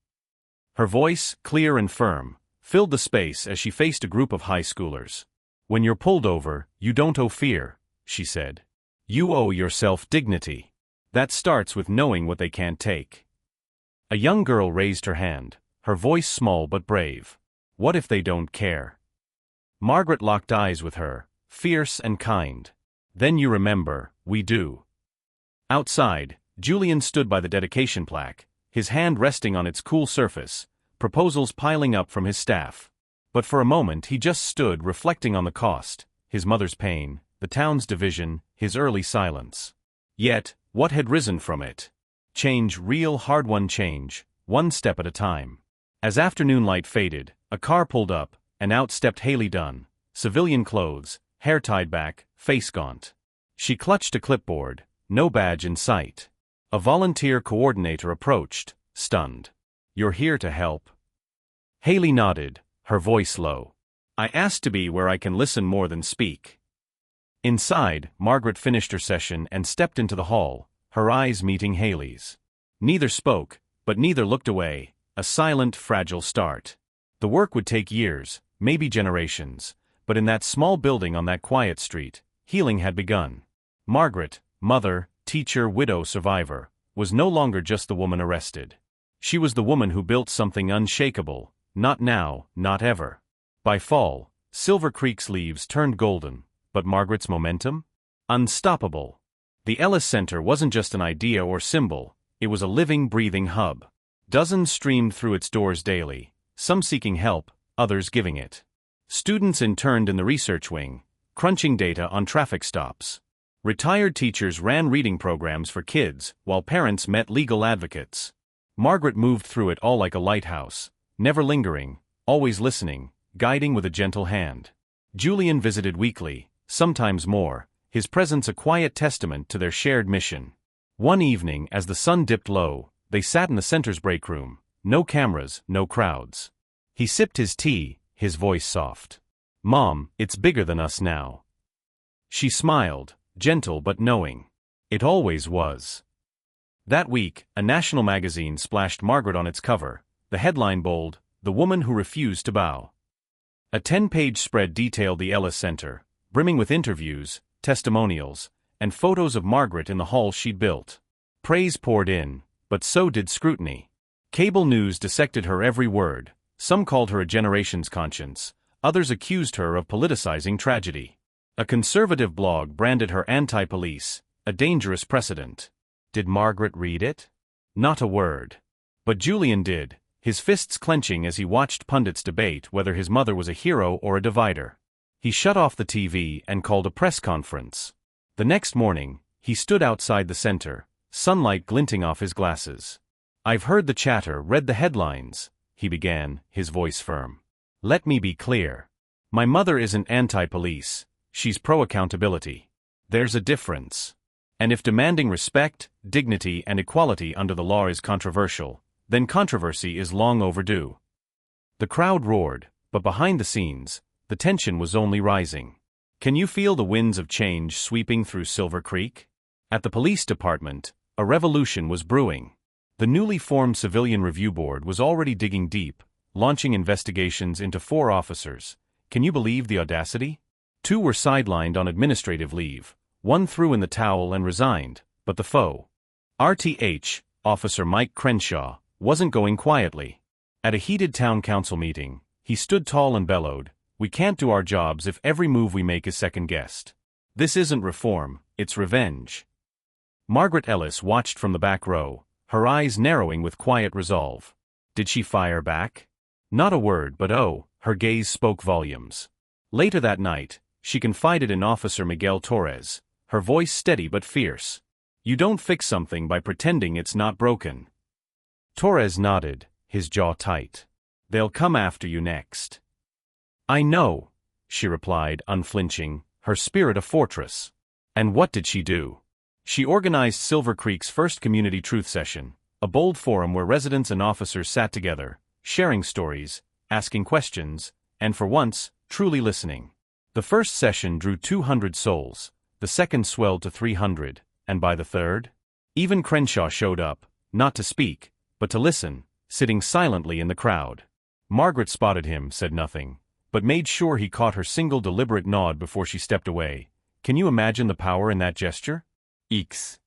Her voice, clear and firm, filled the space as she faced a group of high schoolers. When you're pulled over, you don't owe fear, she said. You owe yourself dignity. That starts with knowing what they can't take. A young girl raised her hand, her voice small but brave. What if they don't care? Margaret locked eyes with her, fierce and kind. Then you remember, we do. Outside, Julian stood by the dedication plaque, his hand resting on its cool surface, proposals piling up from his staff. But for a moment he just stood reflecting on the cost, his mother's pain, the town's division, his early silence. Yet, what had risen from it? Change, real hard-won change, one step at a time. As afternoon light faded, a car pulled up, and out stepped Haley Dunn, civilian clothes, hair tied back, face gaunt. She clutched a clipboard, no badge in sight. A volunteer coordinator approached, stunned. You're here to help? Haley nodded, her voice low. I asked to be where I can listen more than speak. Inside, Margaret finished her session and stepped into the hall, her eyes meeting Haley's. Neither spoke, but neither looked away, a silent, fragile start. The work would take years, maybe generations, but in that small building on that quiet street, healing had begun. Margaret, mother, teacher, widow, survivor, was no longer just the woman arrested. She was the woman who built something unshakable, not now, not ever. By fall, Silver Creek's leaves turned golden, but Margaret's momentum? Unstoppable. The Ellis Center wasn't just an idea or symbol, it was a living, breathing hub. Dozens streamed through its doors daily, some seeking help, others giving it. Students interned in the research wing, crunching data on traffic stops. Retired teachers ran reading programs for kids, while parents met legal advocates. Margaret moved through it all like a lighthouse, never lingering, always listening, guiding with a gentle hand. Julian visited weekly, sometimes more, his presence a quiet testament to their shared mission. One evening, as the sun dipped low, they sat in the center's break room, no cameras, no crowds. He sipped his tea, his voice soft. Mom, it's bigger than us now. She smiled, gentle but knowing. It always was. That week, a national magazine splashed Margaret on its cover, the headline bold, The Woman Who Refused to Bow. A 10-page spread detailed the Ellis Center, brimming with interviews, testimonials, and photos of Margaret in the hall she'd built. Praise poured in, but so did scrutiny. Cable news dissected her every word. Some called her a generation's conscience, others accused her of politicizing tragedy. A conservative blog branded her anti-police, a dangerous precedent. Did Margaret read it? Not a word. But Julian did, his fists clenching as he watched pundits debate whether his mother was a hero or a divider. He shut off the TV and called a press conference. The next morning, he stood outside the center, sunlight glinting off his glasses. I've heard the chatter, read the headlines, he began, his voice firm. Let me be clear. My mother isn't anti-police, she's pro-accountability. There's a difference. And if demanding respect, dignity, and equality under the law is controversial, then controversy is long overdue. The crowd roared, but behind the scenes, the tension was only rising. Can you feel the winds of change sweeping through Silver Creek? At the police department, a revolution was brewing. The newly formed Civilian Review Board was already digging deep, launching investigations into 4 officers. Can you believe the audacity? 2 were sidelined on administrative leave, 1 threw in the towel and resigned, but the foe, RTH, Officer Mike Crenshaw, wasn't going quietly. At a heated town council meeting, he stood tall and bellowed, "We can't do our jobs if every move we make is second-guessed. This isn't reform, it's revenge." Margaret Ellis watched from the back row, her eyes narrowing with quiet resolve. Did she fire back? Not a word, but her gaze spoke volumes. Later that night, she confided in Officer Miguel Torres, her voice steady but fierce. You don't fix something by pretending it's not broken. Torres nodded, his jaw tight. They'll come after you next. I know, she replied, unflinching, her spirit a fortress. And what did she do? She organized Silver Creek's first community truth session, a bold forum where residents and officers sat together, sharing stories, asking questions, and for once, truly listening. The first session drew 200 souls, the second swelled to 300, and by the third? Even Crenshaw showed up, not to speak, but to listen, sitting silently in the crowd. Margaret spotted him, said nothing, but made sure he caught her single deliberate nod before she stepped away. Can you imagine the power in that gesture? Eeks.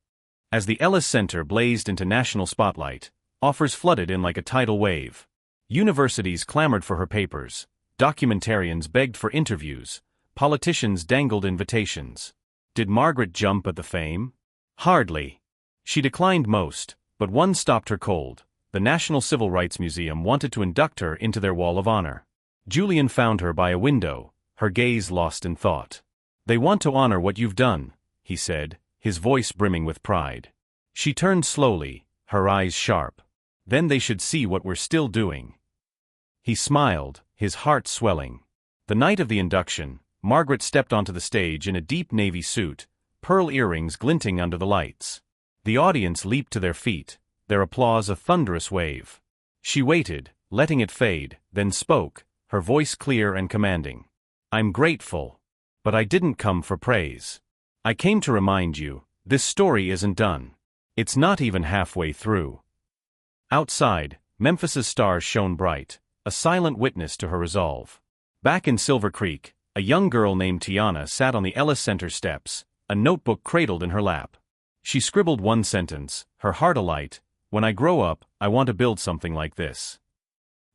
As the Ellis Center blazed into national spotlight, offers flooded in like a tidal wave. Universities clamored for her papers, documentarians begged for interviews, politicians dangled invitations. Did Margaret jump at the fame? Hardly. She declined most, but one stopped her cold. The National Civil Rights Museum wanted to induct her into their Wall of Honor. Julian found her by a window, her gaze lost in thought. They want to honor what you've done, he said, his voice brimming with pride. She turned slowly, her eyes sharp. Then they should see what we're still doing. He smiled, his heart swelling. The night of the induction, Margaret stepped onto the stage in a deep navy suit, pearl earrings glinting under the lights. The audience leaped to their feet, their applause a thunderous wave. She waited, letting it fade, then spoke, her voice clear and commanding. I'm grateful. But I didn't come for praise. I came to remind you, this story isn't done. It's not even halfway through. Outside, Memphis's stars shone bright, a silent witness to her resolve. Back in Silver Creek, a young girl named Tiana sat on the Ellis Center steps, a notebook cradled in her lap. She scribbled one sentence, her heart alight, when I grow up, I want to build something like this.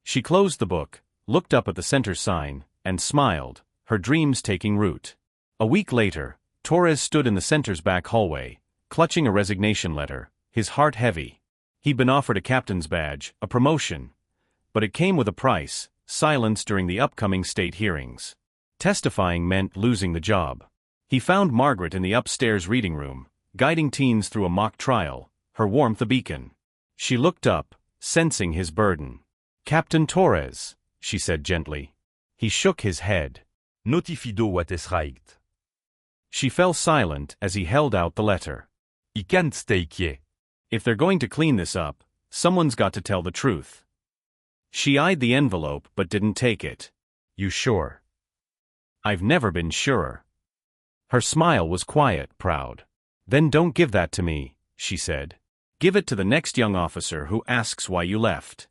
She closed the book, looked up at the center sign, and smiled, her dreams taking root. A week later, Torres stood in the center's back hallway, clutching a resignation letter, his heart heavy. He'd been offered a captain's badge, a promotion. But it came with a price, silence during the upcoming state hearings. Testifying meant losing the job. He found Margaret in the upstairs reading room, guiding teens through a mock trial, her warmth a beacon. She looked up, sensing his burden. Captain Torres, she said gently. He shook his head. Notifido what is right. She fell silent as he held out the letter. I can't stay here. If they're going to clean this up, someone's got to tell the truth. She eyed the envelope but didn't take it. You sure? I've never been surer. Her smile was quiet, proud. Then don't give that to me, she said. Give it to the next young officer who asks why you left.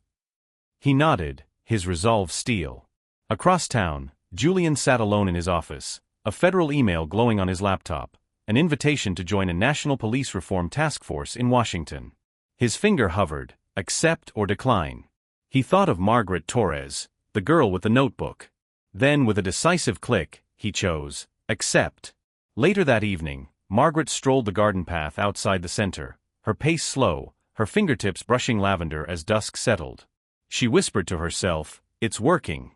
He nodded, his resolve steel. Across town, Julian sat alone in his office, a federal email glowing on his laptop, an invitation to join a national police reform task force in Washington. His finger hovered, accept or decline. He thought of Margaret Torres, the girl with the notebook. Then with a decisive click, he chose, accept. Later that evening, Margaret strolled the garden path outside the center, her pace slow, her fingertips brushing lavender as dusk settled. She whispered to herself, it's working.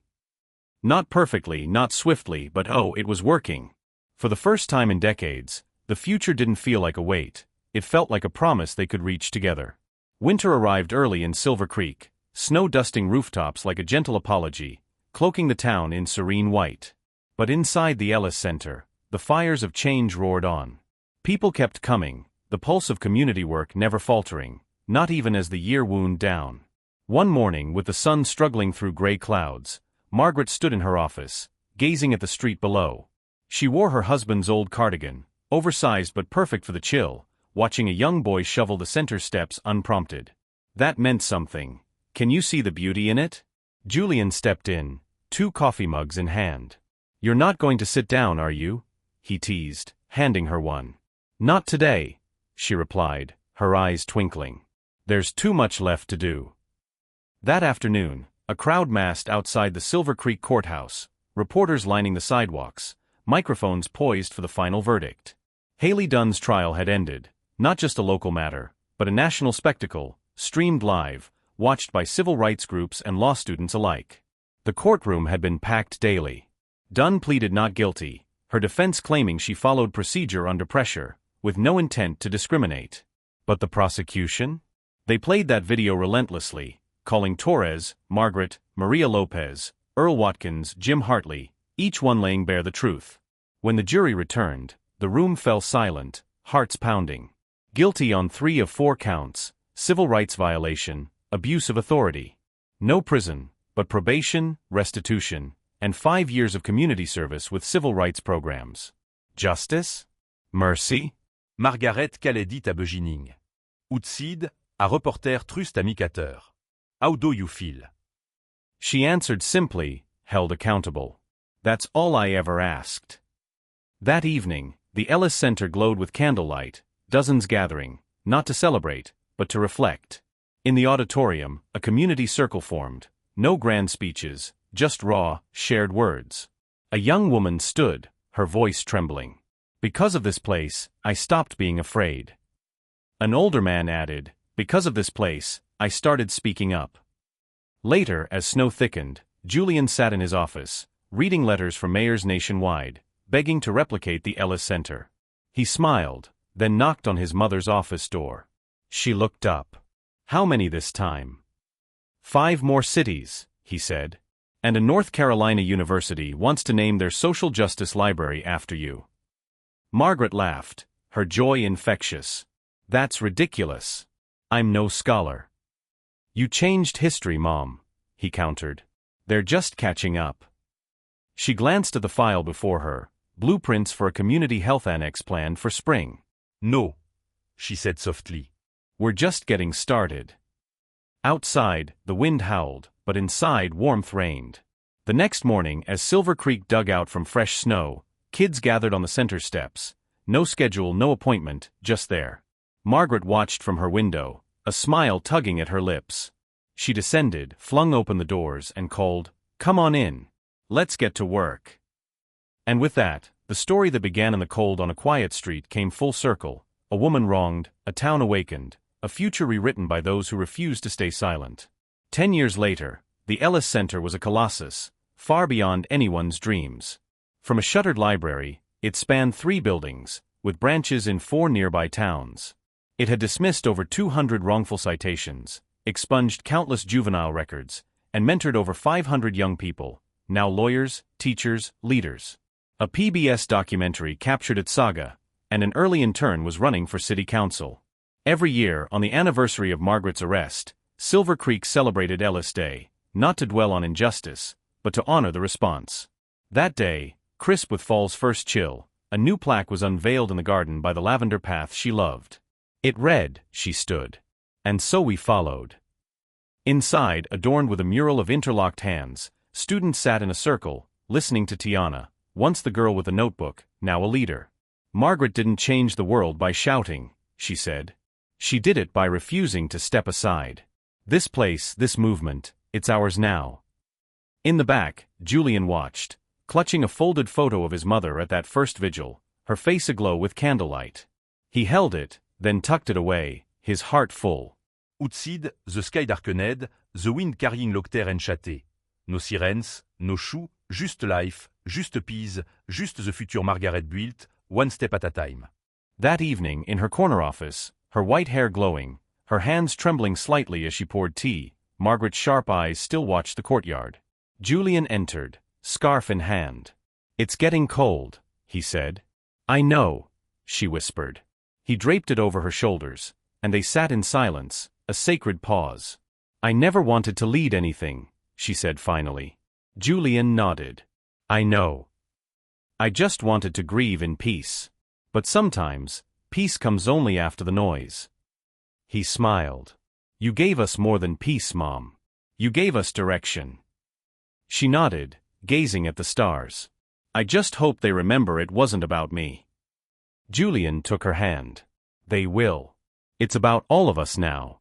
Not perfectly, not swiftly, but oh, it was working. For the first time in decades, the future didn't feel like a wait, it felt like a promise they could reach together. Winter arrived early in Silver Creek, snow dusting rooftops like a gentle apology, cloaking the town in serene white. But inside the Ellis Center, the fires of change roared on. People kept coming, the pulse of community work never faltering, not even as the year wound down. One morning, with the sun struggling through gray clouds, Margaret stood in her office, gazing at the street below. She wore her husband's old cardigan, oversized but perfect for the chill, watching a young boy shovel the center steps unprompted. That meant something. Can you see the beauty in it? Julian stepped in, 2 coffee mugs in hand. You're not going to sit down, are you? He teased, handing her one. Not today, she replied, her eyes twinkling. There's too much left to do. That afternoon, a crowd massed outside the Silver Creek courthouse, reporters lining the sidewalks, microphones poised for the final verdict. Haley Dunn's trial had ended, not just a local matter, but a national spectacle, streamed live, watched by civil rights groups and law students alike. The courtroom had been packed daily. Dunn pleaded not guilty, her defense claiming she followed procedure under pressure, with no intent to discriminate. But the prosecution? They played that video relentlessly, calling Torres, Margaret, Maria Lopez, Earl Watkins, Jim Hartley, each one laying bare the truth. When the jury returned, the room fell silent, hearts pounding. Guilty on 3 of 4 counts, civil rights violation, abuse of authority. No prison, but probation, restitution, and 5 years of community service with civil rights programs. Justice? Mercy? Margaret Calais dit à Beginning. Outside, a reporter trust amicateur. How do you feel? She answered simply, held accountable. That's all I ever asked. That evening, the Ellis Center glowed with candlelight, dozens gathering, not to celebrate, but to reflect. In the auditorium, a community circle formed, no grand speeches, just raw, shared words. A young woman stood, her voice trembling. Because of this place, I stopped being afraid. An older man added, because of this place, I started speaking up. Later, as snow thickened, Julian sat in his office, reading letters from mayors nationwide, begging to replicate the Ellis Center. He smiled, then knocked on his mother's office door. She looked up. How many this time? 5 more cities, he said. And a North Carolina university wants to name their social justice library after you. Margaret laughed, her joy infectious. That's ridiculous. I'm no scholar. You changed history, Mom, he countered. They're just catching up. She glanced at the file before her, blueprints for a community health annex planned for spring. No, she said softly. We're just getting started. Outside, the wind howled, but inside warmth reigned. The next morning, as Silver Creek dug out from fresh snow, kids gathered on the center steps. No schedule, no appointment, just there. Margaret watched from her window, a smile tugging at her lips. She descended, flung open the doors, and called, "Come on in. Let's get to work." And with that, the story that began in the cold on a quiet street came full circle. A woman wronged, a town awakened, a future rewritten by those who refused to stay silent. 10 years later, the Ellis Center was a colossus, far beyond anyone's dreams. From a shuttered library, it spanned 3 buildings, with branches in 4 nearby towns. It had dismissed over 200 wrongful citations, expunged countless juvenile records, and mentored over 500 young people, now lawyers, teachers, leaders. A PBS documentary captured its saga, and an early intern was running for city council. Every year, on the anniversary of Margaret's arrest, Silver Creek celebrated Ellis Day, not to dwell on injustice, but to honor the response. That day, crisp with fall's first chill, a new plaque was unveiled in the garden by the lavender path she loved. It read, "She stood. And so we followed." Inside, adorned with a mural of interlocked hands, students sat in a circle, listening to Tiana, once the girl with a notebook, now a leader. Margaret didn't change the world by shouting, she said. She did it by refusing to step aside. This place, this movement, it's ours now. In the back, Julian watched, clutching a folded photo of his mother at that first vigil, her face aglow with candlelight. He held it, then tucked it away, his heart full. Outside, the sky darkened, the wind carrying l'octaire enchâté. No sirens, no choux, just life, just peace, just the future Margaret built, one step at a time. That evening, in her corner office, her white hair glowing, her hands trembling slightly as she poured tea, Margaret's sharp eyes still watched the courtyard. Julian entered, scarf in hand. "It's getting cold," he said. "I know," she whispered. He draped it over her shoulders, and they sat in silence, a sacred pause. "I never wanted to lead anything," she said finally. Julian nodded. "I know. I just wanted to grieve in peace. But sometimes, peace comes only after the noise." He smiled. "You gave us more than peace, Mom. You gave us direction." She nodded, gazing at the stars. "I just hope they remember it wasn't about me." Julian took her hand. "They will. It's about all of us now."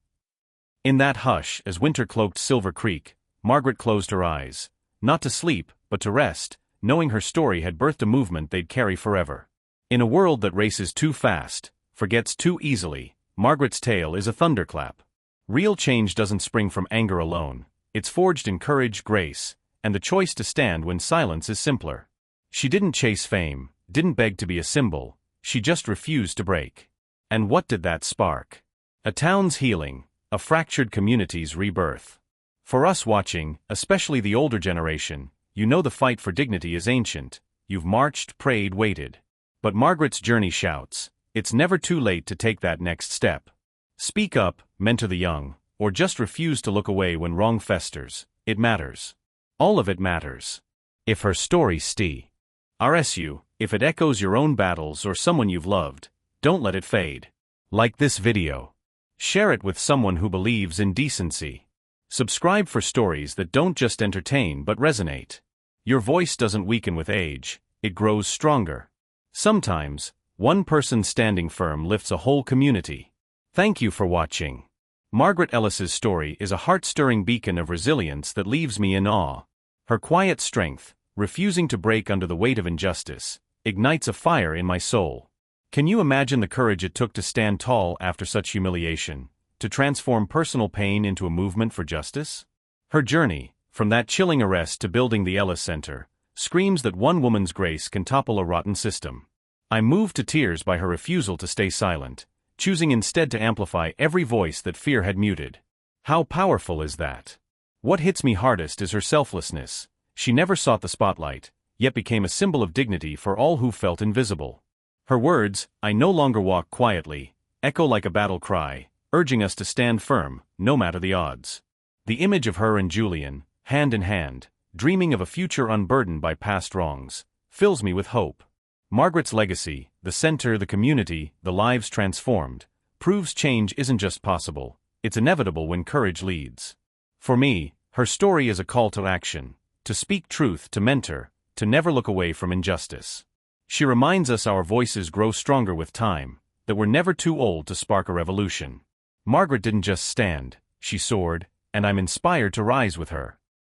In that hush, as winter cloaked Silver Creek, Margaret closed her eyes, not to sleep, but to rest, knowing her story had birthed a movement they'd carry forever. In a world that races too fast, forgets too easily, Margaret's tale is a thunderclap. Real change doesn't spring from anger alone, it's forged in courage, grace, and the choice to stand when silence is simpler. She didn't chase fame, didn't beg to be a symbol, she just refused to break. And what did that spark? A town's healing, a fractured community's rebirth. For us watching, especially the older generation, you know the fight for dignity is ancient. You've marched, prayed, waited. But Margaret's journey shouts, it's never too late to take that next step. Speak up, mentor the young, or just refuse to look away when wrong festers. It matters. All of it matters. If her story RSU, if it echoes your own battles or someone you've loved, don't let it fade. Like this video. Share it with someone who believes in decency. Subscribe for stories that don't just entertain but resonate. Your voice doesn't weaken with age, it grows stronger. Sometimes, one person standing firm lifts a whole community. Thank you for watching. Margaret Ellis's story is a heart-stirring beacon of resilience that leaves me in awe. Her quiet strength, refusing to break under the weight of injustice, ignites a fire in my soul. Can you imagine the courage it took to stand tall after such humiliation, to transform personal pain into a movement for justice? Her journey, from that chilling arrest to building the Ellis Center, screams that one woman's grace can topple a rotten system. I'm moved to tears by her refusal to stay silent, choosing instead to amplify every voice that fear had muted. How powerful is that? What hits me hardest is her selflessness. She never sought the spotlight, yet became a symbol of dignity for all who felt invisible. Her words, "I no longer walk quietly," echo like a battle cry, urging us to stand firm, no matter the odds. The image of her and Julian, hand in hand, dreaming of a future unburdened by past wrongs, fills me with hope. Margaret's legacy, the center, the community, the lives transformed, proves change isn't just possible, it's inevitable when courage leads. For me, her story is a call to action, to speak truth, to mentor, to never look away from injustice. She reminds us our voices grow stronger with time, that we're never too old to spark a revolution. Margaret didn't just stand, she soared, and I'm inspired to rise with her.